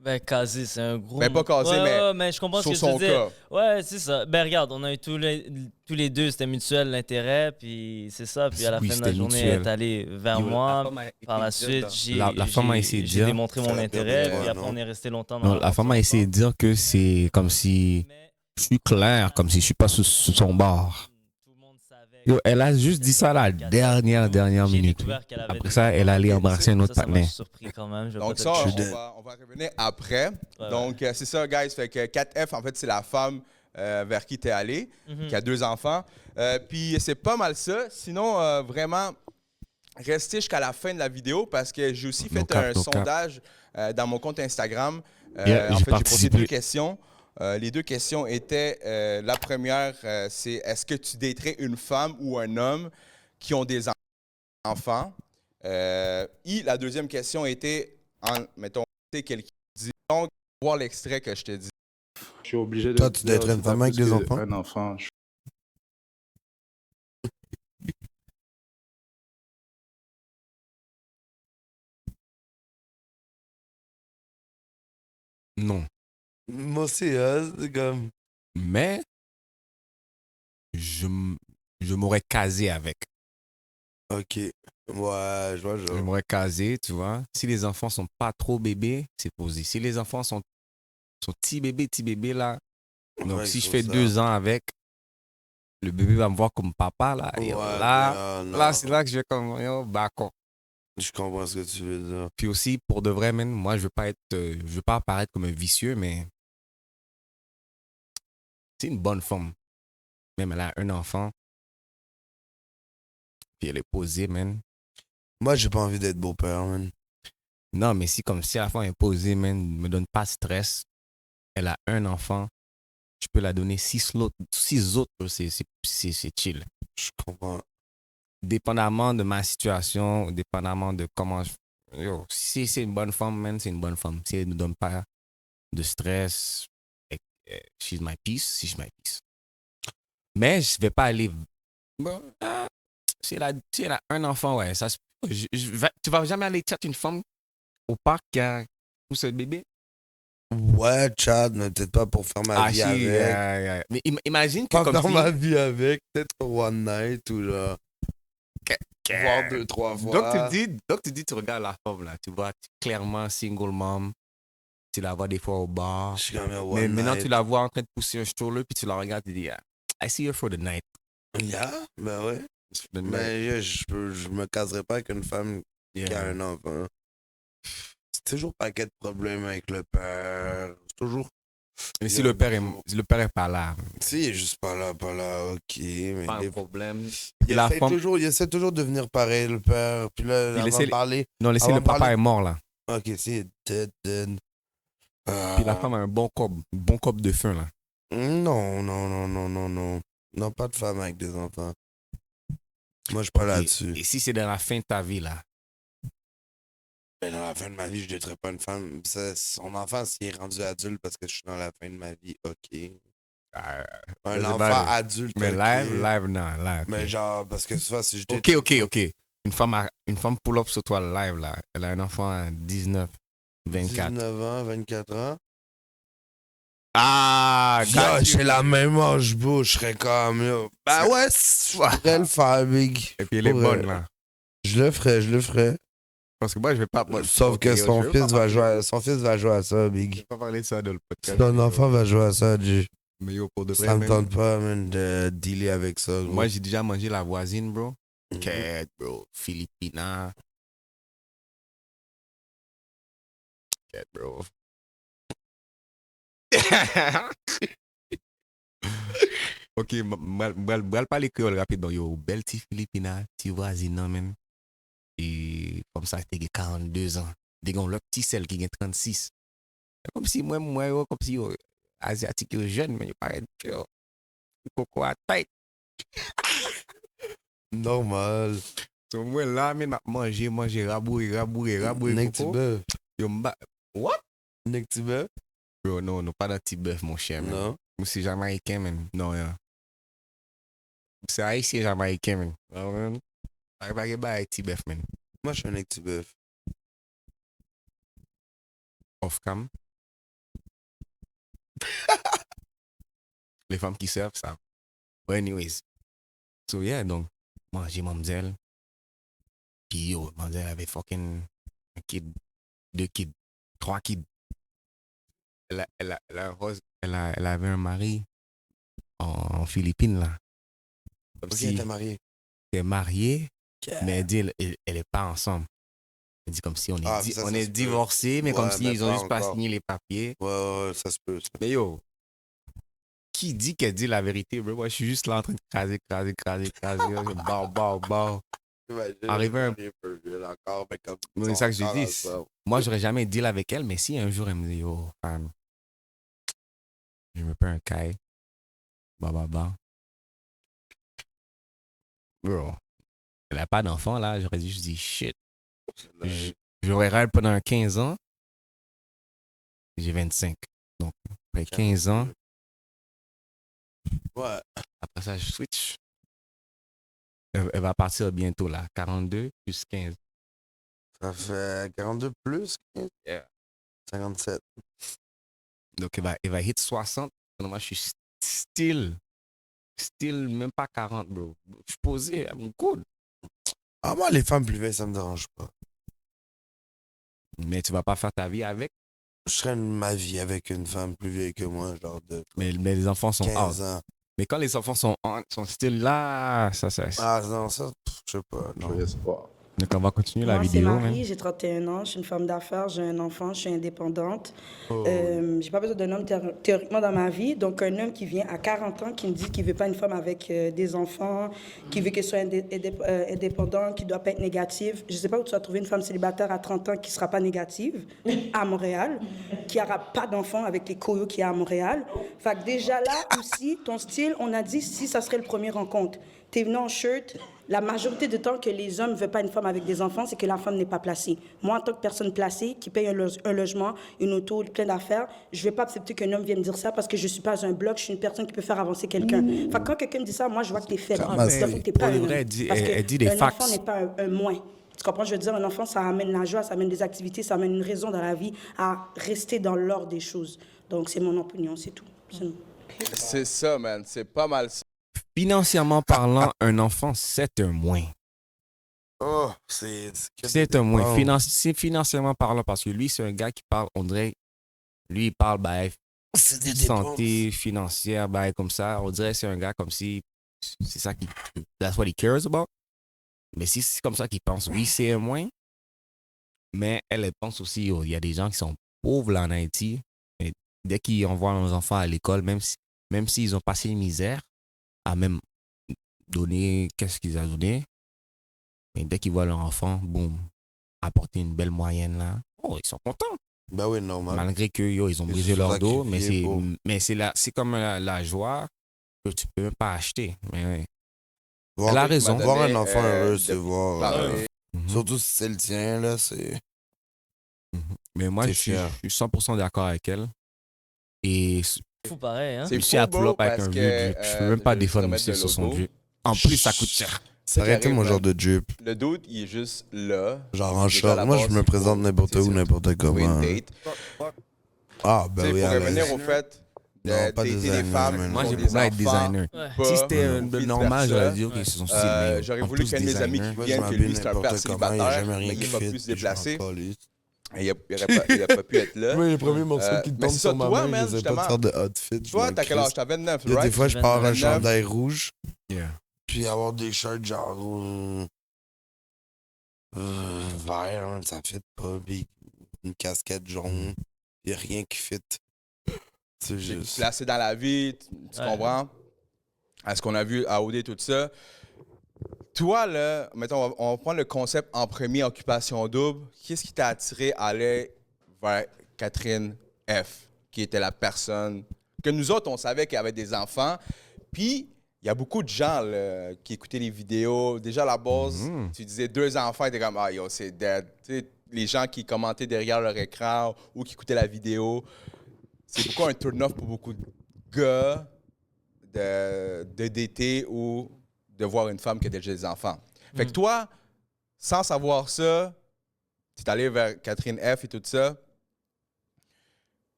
Ben, casé, c'est un gros. Ben, pas casé, Ouais, mais je comprends ce sur que tu veux son dire. cas. Ouais, c'est ça. Ben, regarde, on a eu tous les deux, c'était mutuel l'intérêt, puis c'est ça. Puis à la Oui, fin de la c'était journée, mutuel. elle est allée vers Yo, la moi. femme a Par la essayé de suite, dire la femme a essayé de j'ai dire- démontré mon Ça a intérêt, perdu, puis après, non? on est resté longtemps dans Non, la femme a essayé de dire que c'est comme si je suis clair, comme si je suis pas sous son bord. Yo, elle a juste dit ça la dernière minute. Après ça, elle allait embrasser un autre Ça m'a partenaire. surpris quand même. je vais Donc pas te ça, le on cacher. va revenir après. Ouais, Donc c'est ça, guys. Fait que 4F, en fait, c'est la femme vers qui tu es allé, qui a 2 enfants. Puis c'est pas mal ça. Sinon, vraiment, restez jusqu'à la fin de la vidéo parce que j'ai aussi fait cap, un no cap. sondage dans mon compte Instagram. Yeah, en j'ai fait, j'ai posé participé. 2 questions. Les 2 questions étaient, la première, c'est est-ce que tu daterais une femme ou un homme qui ont des enfants? Et la deuxième question était, mettons, c'est quelqu'un qui dit, donc, voir l'extrait que je te dis. Je suis obligé de. Toi, tu dois être une femme avec des enfants? Un enfant. Non. Moi aussi, hein, c'est comme. Mais je m'aurais casé avec. Ok. Ouais, je vois, Je m'aurais casé, tu vois. Si les enfants sont pas trop bébés, c'est posé. Si les enfants sont petits bébés là, donc Ouais, si il je faut fais ça. 2 ans avec, le bébé va me voir comme papa là. Et Ouais, là, mais, non. là c'est là que je vais comme, yo, d'accord. Je comprends ce que tu veux dire. Puis aussi, pour de vrai, man, moi, je veux pas apparaître comme un vicieux, mais c'est une bonne femme. Même elle a un enfant. Puis elle est posée, man. Moi, j'ai pas envie d'être beau-père, man. Non, mais si comme si la femme est posée, man, me donne pas de stress. Elle a un enfant. Je peux la donner 6 autres, c'est chill. Je comprends. Dépendamment de ma situation, dépendamment de comment yo, si c'est une bonne femme, man, c'est une bonne femme. Si elle ne me donne pas de stress, she's my peace, she's my peace. Mais je vais pas aller. Bon, si elle a un enfant, ouais, ça tu vas jamais aller chercher une femme au parc qui a poussé le bébé? Ouais, Chad, mais peut-être pas pour faire ma vie avec. Mais imagine que Pas comme faire si... ma vie avec, peut-être pour one night ou genre. Voir 2-3 fois. Donc tu dis, tu regardes la femme là, tu vois clairement single mom, tu la vois des fois au bar. Je suis comme un one Mais maintenant night. tu la vois en train de pousser un stroller, puis tu la regardes, tu dis, I see her for the night. Yeah, ben ouais. Mais je me caserai pas avec une femme qui a un enfant. C'est toujours paquet de problèmes avec le père. C'est toujours. Mais si le père est pas là, Si, il est juste pas là, ok. Mais pas un problème. il essaie toujours de devenir pareil, le père. Puis là, Il avant essaie- de parler. Non, laissez avant le de papa parler- est mort là. Ok, c'est dead. Puis la femme a un bon cop de feu là. Non. Non, pas de femme avec des enfants. Moi, je suis pas là-dessus. Et si c'est dans la fin de ta vie là? Ben, dans la fin de ma vie, je ne daterai pas une femme. Son enfant, s'il est rendu adulte parce que je suis dans la fin de ma vie, ok. Un enfant adulte, Mais ok. live, non, live. Mais genre, parce que souvent, si je Ok. Une femme pull up sur toi live là. Elle a un enfant à 19, 24. 19 ans, 24 ans. Ah, J'ai la même âge, bouche, je serais comme, yo. Ben ouais, je pourrais le faire, big. Et puis elle est bonne là. Je le ferais. Parce que moi, je vais pas. Sauf que son fils va jouer à ça, big. Je vais pas parler de ça dans le podcast. Ton enfant va jouer à ça, G. Mais yo, pour de vrai, Ça me man, tente pas, man, de dealer avec ça. Gros. moi, j'ai déjà mangé la voisine, bro. Quête, bro. Filipina. Quête, bro. Ok, je parler créole rapidement. Yo, belle petite Filipina, petite voisine, non, man. Et comme ça, c'était 42 ans. Des gars, le petit sel qui a 36. Comme si moi, comme si yo, asiatique jeune, mais il paraît que coco à tête. Normal. So, moi, là, mais manger, rabouré, Nèg, tu coco. veux. Yo, what? Nick Tibet? Bro, non, pas de petit bœuf, mon cher, man. Non. Moi, c'est jamaïcain, man. Non, yeah. C'est haïtien jamaïcain, man. Ah, man. Pas de petit bœuf, man. Moi, je suis un Nick Tibet. Off-cam. Les femmes qui servent, ça. But anyways. So, yeah, donc, moi, j'ai Mamzelle. Puis, yo, Mamzelle avait fucking un kid, 2 kids, 3 kids. Elle avait un mari en Philippines, là. Comme Ok, si elle était mariée. elle est mariée, mais elle dit elle est pas ensemble. Elle dit comme si on est, Ça, on ça est se peut. divorcés, mais comme Ouais, si mais ils ont pas juste pas encore. signé les papiers. Ouais, ça se peut. Mais yo, qui dit qu'elle dit la vérité, bro? Moi, je suis juste là en train de craser. Bah. Arrivé un... Encore, mais comme C'est ça que je dis. Moi, j'aurais jamais deal avec elle, mais si un jour elle me dit, yo, femme, je me fais un caille, bah. Bro, elle a pas d'enfant, là. J'aurais juste dit, shit. J'aurais râle pendant 15 ans. J'ai 25. Donc, après 15 ans. Ouais. Après ça, je switch. Elle va partir bientôt, là. 42 plus 15. Ça fait 42 plus 15? Yeah. 57. Donc, elle va hit 60. Moi, je suis still même pas 40, bro. Je suis posé, I'm good. Ah, moi, les femmes plus vieilles, ça me dérange pas. Mais tu vas pas faire ta vie avec. Je serais ma vie avec une femme plus vieille que moi, genre de Mais les enfants sont 15 out. ans. Mais quand les enfants sont still là, ça. Ah non, ça, je sais pas. Non. Donc, on va continuer la Moi, c'est vidéo. Marie, j'ai 31 ans, je suis une femme d'affaires, j'ai un enfant, je suis indépendante. Oh. J'ai pas besoin d'un homme théoriquement dans ma vie. Donc, un homme qui vient à 40 ans, qui me dit qu'il veut pas une femme avec des enfants, qui veut qu'elle soit indépendante, qui doit pas être négative. Je sais pas où tu vas trouver une femme célibataire à 30 ans qui sera pas négative à Montréal, qui aura pas d'enfants avec les coyots qu'il y a à Montréal. Fait que déjà là aussi, ton style, on a dit si ça serait le premier rencontre. T'es venu en shirt. La majorité du temps que les hommes ne veulent pas une femme avec des enfants, c'est que la femme n'est pas placée. Moi, en tant que personne placée, qui paye un logement, une auto, plein d'affaires, je ne vais pas accepter qu'un homme vienne dire ça parce que je ne suis pas un bloc, je suis une personne qui peut faire avancer quelqu'un. Enfin, quand quelqu'un me dit ça, moi, je vois que tu es faible. C'est-à-dire que t'es pas un homme. Elle dit des un facts. enfant n'est pas un moins. Tu comprends? Je veux dire, un enfant, ça amène la joie, ça amène des activités, ça amène une raison dans la vie à rester dans l'ordre des choses. Donc, c'est mon opinion, c'est tout. C'est ça, man. C'est pas mal ça. Financièrement parlant, un enfant, c'est un moins. Oh, c'est un moins. C'est financièrement parlant parce que lui, c'est un gars qui parle, on dirait, lui, il parle santé financière, comme ça. On dirait que c'est un gars comme si c'est ça qui. That's what he cares about. Mais si c'est comme ça qu'il pense, oui, c'est un moins. Mais elle pense aussi, il y a des gens qui sont pauvres là en Haïti. Et dès qu'ils envoient leurs enfants à l'école, même s'ils ont passé une misère, à même donner qu'est-ce qu'ils ont donné. Mais dès qu'ils voient leur enfant, boum, apporter une belle moyenne là, oh, ils sont contents. Ben oui, normal. Malgré que ils ont brisé leur dos, mais c'est comme la joie que tu peux même pas acheter. Mais elle a raison. Voir un enfant heureux, c'est voir. Surtout si c'est le tien, là, c'est. Mais moi, je suis 100% d'accord avec elle. Et fou pareil, hein? C'est fou, à pull up avec un vieux drip. Je peux même pas défendre monsieur sur son drip. En plus, ça coûte cher. Arrêtez mon genre de drip. Le dude, il est juste là. Genre en short. Moi, je me présente n'importe où, n'importe comment. Ah, ben oui, pour revenir au fait de des femmes. Moi, j'ai voulu être designer. Si c'était normal, j'aurais dit, OK, c'est son style. J'aurais voulu qu'un de mes amis qui vienne, que lui, c'est un père célibataire, mais il n'est pas plus déplacé. Il n'a pas pu être là. Oui, les premiers morceaux qui tombent sur ma main, je sais pas de faire de outfit. Toi, t'as quel âge? T'as 29, right? Des fois, je pars un chandail rouge. Yeah. Puis avoir des shirts genre vert, ça fit pas. Puis une casquette jaune. Il n'y a rien qui fit. C'est juste. Placé dans la vie, tu comprends? À ce qu'on a vu à OD, tout ça. Toi, là, mettons, on va prendre le concept en premier, occupation double. Qu'est-ce qui t'a attiré à aller vers Catherine F., qui était la personne que nous autres, on savait qu'elle avait des enfants. Puis, il y a beaucoup de gens là, qui écoutaient les vidéos. Déjà, à la base, tu disais 2 enfants, t'es comme, ah, yo, c'est dead. T'sais, les gens qui commentaient derrière leur écran ou qui écoutaient la vidéo. C'est beaucoup un turn-off pour beaucoup de gars de dater ou de voir une femme qui a déjà des enfants. Fait que toi, sans savoir ça, tu es allé vers Catherine F et tout ça.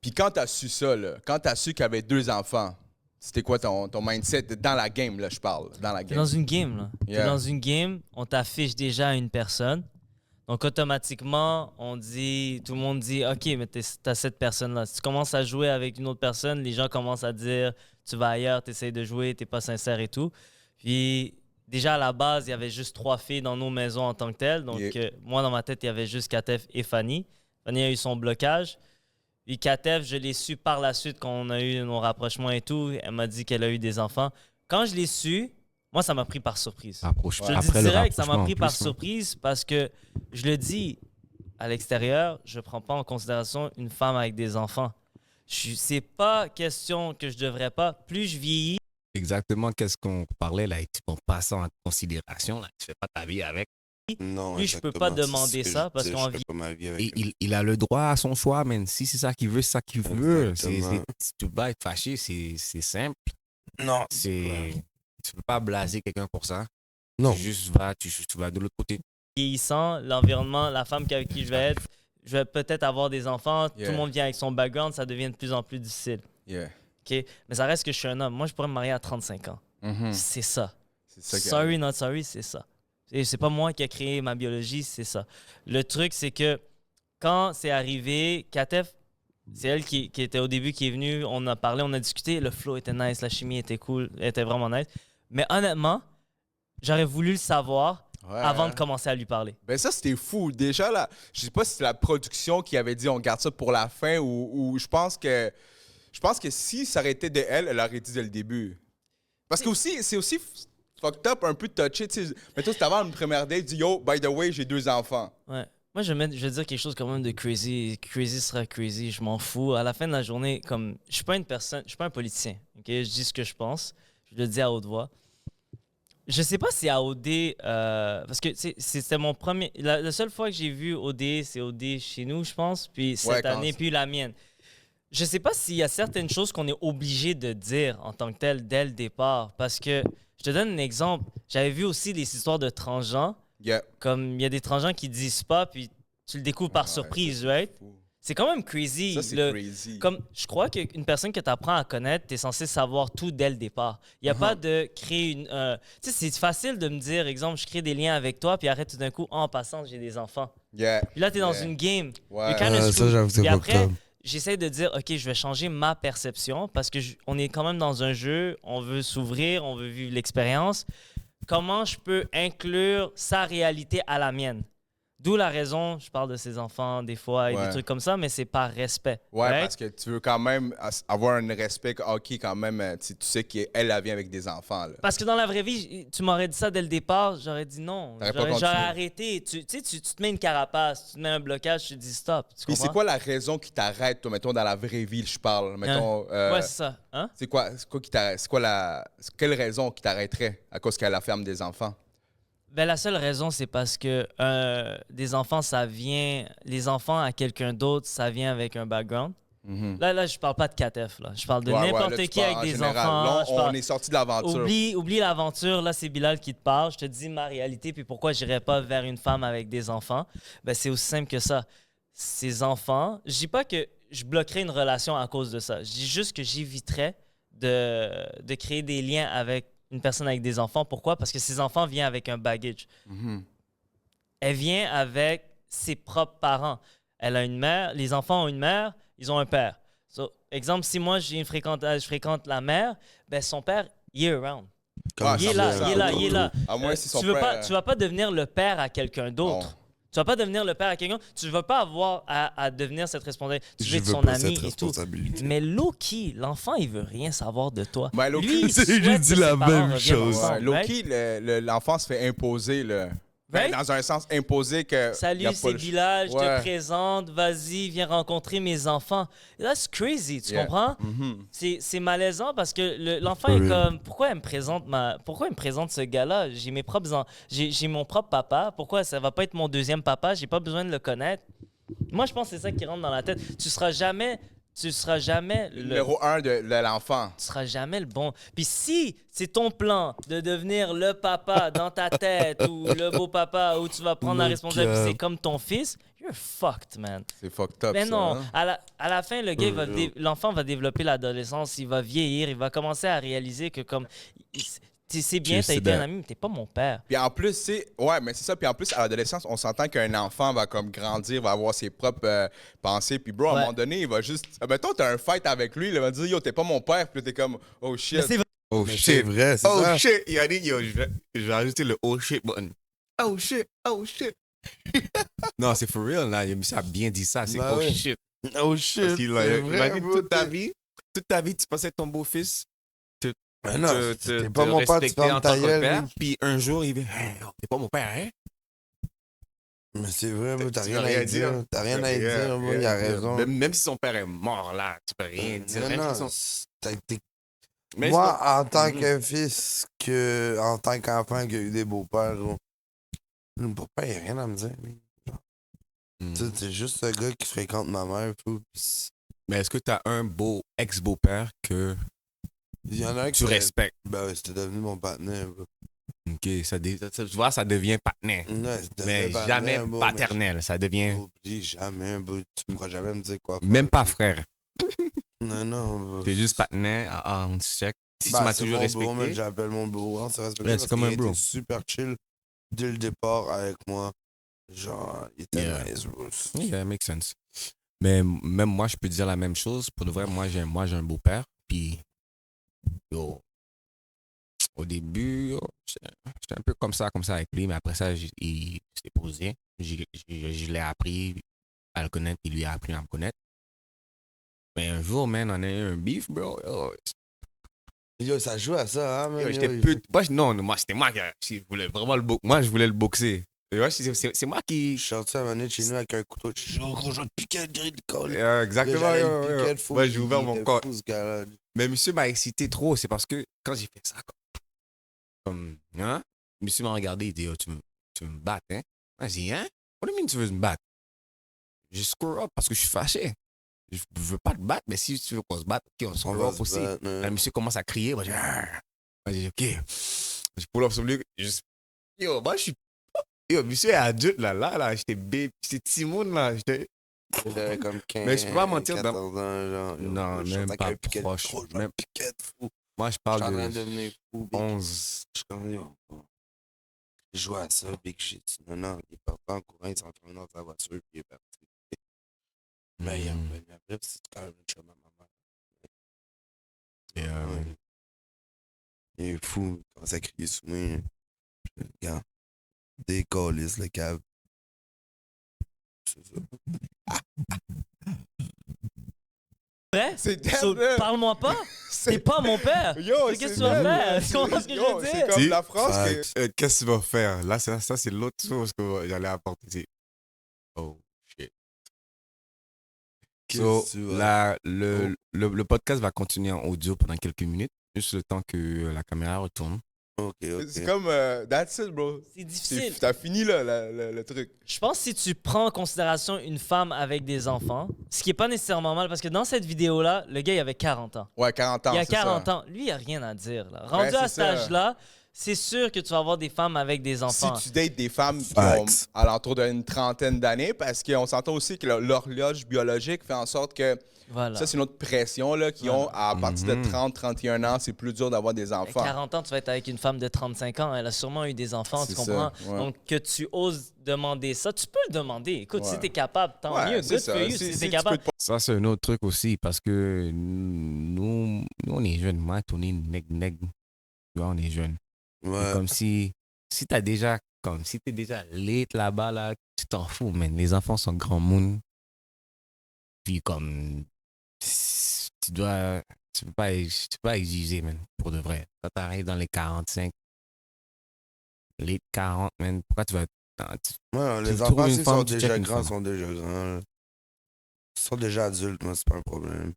Puis quand tu as su ça, là, quand tu as su qu'il y avait 2 enfants, c'était quoi ton mindset dans la game, là, je parle, dans la game? T'es dans une game, là. Yeah. T'es dans une game, on t'affiche déjà à une personne. Donc, automatiquement, tout le monde dit, OK, mais t'as cette personne-là. Si tu commences à jouer avec une autre personne, les gens commencent à dire, tu vas ailleurs, t'essayes de jouer, t'es pas sincère et tout. Puis, déjà, à la base, il y avait juste 3 filles dans nos maisons en tant que telles. Donc, moi, dans ma tête, il y avait juste Katef et Fanny. Fanny a eu son blocage. Puis Katef, je l'ai su par la suite quand on a eu nos rapprochements et tout. Elle m'a dit qu'elle a eu des enfants. Quand je l'ai su, moi, ça m'a pris par surprise. Je te le dis direct, ça m'a pris par surprise parce que, je le dis, à l'extérieur, je ne prends pas en considération une femme avec des enfants. C'est pas question que je devrais pas. Plus je vieillis... Exactement qu'est-ce qu'on parlait là, en passant en considération, là, tu fais pas ta vie avec. Non, plus je peux pas demander ça parce qu'on vit. Il a le droit à son choix, man. Si c'est ça qu'il veut, c'est ça qu'il veut. Tu peux pas être fâché, c'est simple. Non. Tu peux pas blaser quelqu'un pour ça. Non. Tu vas de l'autre côté. Vieillissant, l'environnement, la femme avec qui je vais être, je vais peut-être avoir des enfants, tout le monde vient avec son background, ça devient de plus en plus difficile. OK? Mais ça reste que je suis un homme. Moi, je pourrais me marier à 35 ans. C'est ça. Sorry, not sorry, c'est ça. Et c'est pas moi qui ai créé ma biologie, c'est ça. Le truc, c'est que quand c'est arrivé, Katef, c'est elle qui était au début, qui est venue, on a parlé, on a discuté, le flow était nice, la chimie était cool, était vraiment nice. Mais honnêtement, j'aurais voulu le savoir avant de commencer à lui parler. Ben ça, c'était fou. Déjà, là, je sais pas si c'est la production qui avait dit on garde ça pour la fin ou je pense que si ça aurait été de elle, elle aurait dit dès le début. Parce que c'est aussi fucked up, un peu touché. Mais toi, si t'avais une première date, dis yo, by the way, j'ai 2 enfants. Ouais. Moi, je vais dire quelque chose quand même de crazy. Crazy sera crazy, je m'en fous. À la fin de la journée, comme je suis pas une personne, je suis pas un politicien. Ok, je dis ce que je pense, je le dis à haute voix. Je sais pas si à OD, parce que c'était mon premier. La seule fois que j'ai vu OD, c'est OD chez nous, je pense, puis cette année, puis la mienne. Je sais pas s'il y a certaines choses qu'on est obligé de dire en tant que tel dès le départ, parce que je te donne un exemple. J'avais vu aussi des histoires de transgenres. Comme il y a des transgenres qui disent pas, puis tu le découvres par surprise, right? C'est quand même crazy. Ça, c'est crazy. Comme, je crois qu'une personne que tu apprends à connaître, tu es censé savoir tout dès le départ. Il n'y a pas de créer une... tu sais, c'est facile de me dire, exemple, je crée des liens avec toi, puis arrête tout d'un coup, en passant, j'ai des enfants. Puis là, tu es dans une game. Ça, j'avoue, c'est puis pas après, j'essaie de dire, OK, je vais changer ma perception parce que on est quand même dans un jeu, on veut s'ouvrir, on veut vivre l'expérience. Comment je peux inclure sa réalité à la mienne? D'où la raison, je parle de ses enfants des fois et des trucs comme ça, mais c'est par respect. Ouais, parce que tu veux quand même avoir un respect, OK, quand même, tu sais qu'elle vient avec des enfants. Là. Parce que dans la vraie vie, tu m'aurais dit ça dès le départ, j'aurais dit non. J'aurais arrêté. Tu te mets une carapace, tu te mets un blocage, tu te dis stop. Puis c'est quoi la raison qui t'arrête, toi, mettons, dans la vraie vie, je parle? Mettons, ouais, c'est ça. Hein? C'est quoi qui t'arrête? Quelle raison qui t'arrêterait à cause qu'elle a ferme des enfants? Ben, la seule raison, c'est parce que des enfants, les enfants à quelqu'un d'autre, ça vient avec un background. Là, je parle pas de Katef, là. Je parle de n'importe qui avec des enfants. Là, on est sorti de l'aventure. Oublie l'aventure, là, c'est Bilal qui te parle. Je te dis ma réalité, puis pourquoi j'irais pas vers une femme avec des enfants. Ben, c'est aussi simple que ça. Ces enfants, je dis pas que je bloquerais une relation à cause de ça. Je dis juste que j'éviterais de créer des liens avec une personne avec des enfants. Pourquoi? Parce que ses enfants viennent avec un baggage. Elle vient avec ses propres parents. Elle a une mère, les enfants ont une mère, ils ont un père. Exemple, si moi je fréquente la mère, ben son père, year-round. Il est là. À moins si son père... Tu vas pas devenir le père à quelqu'un d'autre. Tu vas pas devenir le père à quelqu'un. Tu vas pas avoir à devenir cette responsabilité. Tu veux être son ami et tout. Mais Loki, l'enfant, il veut rien savoir de toi. Loki, j'ai dit la même chose. Loki, l'enfant se fait imposer. Là. Ben, Right? dans un sens imposé que. y a Salut, pas c'est le- Bilal, je Ouais. te présente, vas-y, viens rencontrer mes enfants. That's crazy, tu Yeah. comprends? Mhm. C'est malaisant parce que l'enfant est comme, pourquoi il me présente ce gars-là? J'ai mon propre papa, pourquoi ça va pas être mon deuxième papa? J'ai pas besoin de le connaître. Moi, je pense que c'est ça qui rentre dans la tête. Tu seras jamais Numéro 1 de l'enfant. tu seras jamais le bon. Puis si c'est ton plan de devenir le papa dans ta tête ou le beau papa où tu vas prendre la responsabilité, c'est comme ton fils, you're fucked, man. C'est fucked up. Mais ça, non, hein? à la fin, le gars, l'enfant va développer l'adolescence, il va vieillir, il va commencer à réaliser que comme c'est bien, t'as été un ami, mais t'es pas mon père. Puis en plus, mais c'est ça. Puis en plus, à l'adolescence, on s'entend qu'un enfant va comme grandir, va avoir ses propres pensées. Puis bro, à un moment donné, il va juste. Mettons, t'as un fight avec lui, il va dire yo, t'es pas mon père. Puis là, t'es comme oh shit. Oh Mais shit. c'est vrai, c'est Oh ça. shit. Il a dit, yo, je vais ajouter le oh shit button. Oh shit. Oh shit. Non, c'est for real, là. Il a bien dit ça. C'est Bah oh ouais. shit. Oh shit. Parce qu'il c'est a vrai, dit bro, toute ta vie, tu pensais que ton beau-fils Mais non, t'es pas mon père, tu respectait fermes en ta tant que gueule, père. oui. Puis un jour, il dit, hey, t'es pas mon père, hein? Mais c'est vrai, bro, t'as Tu rien peux à dire. T'as rien à dire, bro, il a raison. Même si son père est mort, là, tu peux rien dire. Non, Même non, si son- Mais moi, en tant que fils, en tant qu'enfant qui a eu des beaux-pères, gros, mon papa, il a rien à me dire. lui. Tu sais, c'est juste le gars qui fréquente ma mère. Mais est-ce que t'as un beau ex-beau-père que Il y en a un tu respectes? Ben ouais, c'était devenu mon partenaire. Bro. Ok, tu vois, ça devient partenaire. Ouais, ça devient Mais partenaire, jamais bro, paternel, ça devient... Oublie jamais, bro. Tu me feras jamais me dire quoi faire. Même pas frère. Non, non. Bro. T'es juste partenaire, on se check. Si Ben, tu m'as c'est toujours mon bro, respecté... man, j'appelle mon bro. On s'est respecté Ouais, parce c'est comme qu'il un bro. était super chill dès le départ avec moi. Genre, il était Yeah. nice, bro. Yeah, make sense. Mais même moi, je peux dire la même chose. Pour de vrai, moi, j'ai un beau-père. Puis, yo, au début, yo, j'étais un peu comme ça avec lui. Mais après ça, il s'est posé. Je l'ai appris à le connaître. Il lui a appris à me connaître. Mais un jour, man, on a eu un beef, bro. Yo, ça joue à ça, hein, man. Yo, Yo, j'étais il plus... moi, c'était moi qui voulais vraiment moi, je voulais le boxer. Tu vois, c'est moi qui... Je suis sorti à un moment donné de chez nous avec un couteau. Je suis genre, gros, je vais te piquer le grill de colle. Exactement. J'allais yo, le yo. piquer le fou, Moi, j'ai il ouvert mon était corps. fou, ce gars-là. Mais monsieur m'a excité trop. C'est parce que quand j'ai fait ça, hein? Monsieur m'a regardé, il dit, oh, tu veux me battre, hein? Moi, j'ai dit, hein? What do you mean tu veux me battre? J'ai score up parce que je suis fâché. Je veux pas te battre, mais si tu veux qu'on se batte, ok, on se va up se aussi. battre, ouais. Là, monsieur commence à crier. Moi, j'ai dit, ok. Je pull up sur lui. Yo, moi, je suis. Yo, monsieur est adulte, là. J'étais bébé. J'étais Timoun, là. J'avais comme 15, Mais je peux pas mentir. 14 ans, genre. Non, je même sentais pas qu'il y avait piquet de proche. trop, je Même... piquet de fou. Moi, je Je parle suis en train de de devenir fou, big. 11. Je suis comme, yo, je joue à ça, big shit. Non, il est parti en courant, il s'est enfermé dans sa voiture, puis il est parti. Mais il est revenu après, c'est quand même une chum à ma mère. Ouais. Il est fou, il commence à crier sous moi. Regarde, décollisse le câble. C'est ça. Vrai? C'est dead, So, là. parle-moi pas. T'es pas mon père. Yo, Qu'est-ce que c'est tu vas dead, faire? là. Tu comprends ce que je Yo, veux c'est dire? comme la phrase que... Qu'est-ce que tu vas faire? Là, ça c'est l'autre chose que j'allais apporter. C'est... Oh, shit. So, Qu'est-ce que tu vas- là, le podcast va continuer en audio pendant quelques minutes, juste le temps que la caméra retourne. Ok. C'est comme... that's it, bro. C'est difficile. T'as fini, là, le truc. Je pense que si tu prends en considération une femme avec des enfants, ce qui est pas nécessairement mal, parce que dans cette vidéo-là, le gars, il avait 40 ans. Ouais, 40 ans, Il a c'est ça. 40 ans. Lui, il a rien à dire. Là. Rendu Ouais, à c'est cet ça. âge-là, c'est sûr que tu vas avoir des femmes avec des enfants. Si tu dates des femmes qui ont alentour d'une trentaine d'années, parce qu'on s'entend aussi que l'horloge biologique fait en sorte que Voilà. ça, c'est une autre pression là, qu'ils ont à partir de 30, 31 ans. C'est plus dur d'avoir des À enfants. 40 ans, tu vas être avec une femme de 35 ans. Elle a sûrement eu des enfants, tu C'est comprends? ça, ouais. Donc, que tu oses demander ça, tu peux le demander. Écoute, Ouais. si t'es capable, tant Ouais, mieux. c'est Good ça. for you, Si- si si t'es tu capable. Ça, c'est un autre truc aussi, parce que nous on est jeunes. Moi, on est neg. Tu vois, on est jeunes. Ouais. C'est comme si t'es déjà late là-bas, là, tu t'en fous, man. Les enfants sont grand monde. Puis comme, tu peux pas exiger, man, pour de vrai. Quand t'arrives dans les 45, late 40, man, pourquoi tu vas Ouais, Tu les trouves enfants, une s'ils femme, sont tu déjà checkes une grands, femme. sont déjà grands. Là. Ils sont déjà adultes, moi, c'est pas un problème.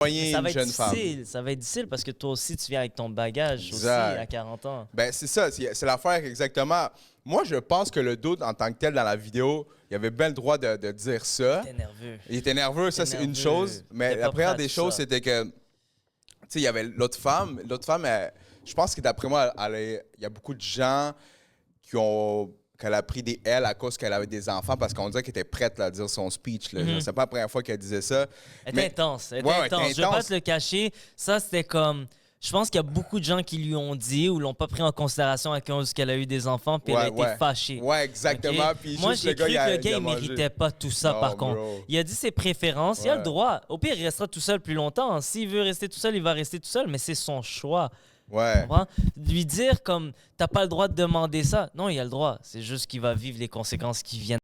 Moyen Ça une va être jeune femme. difficile. Ça va être difficile parce que toi aussi, tu viens avec ton bagage Exact. aussi à 40 ans. Ben, c'est ça, c'est l'affaire exactement. Moi, je pense que le doute en tant que tel dans la vidéo, il avait bien le droit de dire ça. Il était nerveux. Il était nerveux, ça, c'est une chose. Mais la première des choses, c'était que, tu sais, il y avait l'autre femme. L'autre femme, je pense que d'après moi, il y a beaucoup de gens qu'elle a pris des L à cause qu'elle avait des enfants parce qu'on dirait qu'elle était prête là, à dire son speech. Là. C'est pas la première fois qu'elle disait ça. Elle était intense. Elle était intense. Je vais pas te le cacher. Ça, c'était comme... Je pense qu'il y a beaucoup de gens qui lui ont dit ou l'ont pas pris en considération à cause qu'elle a eu des enfants puis elle a été fâchée. Ouais, exactement. Okay? Puis moi, juste j'ai cru que le gars, il mangé. méritait pas tout ça, Non, par contre. bro. Il a dit ses préférences. Il a le droit. Au pire, il restera tout seul plus longtemps. S'il veut rester tout seul, il va rester tout seul, mais c'est son choix. Ouais. Lui dire comme, t'as pas le droit de demander ça. Non, il a le droit. C'est juste qu'il va vivre les conséquences qui viennent.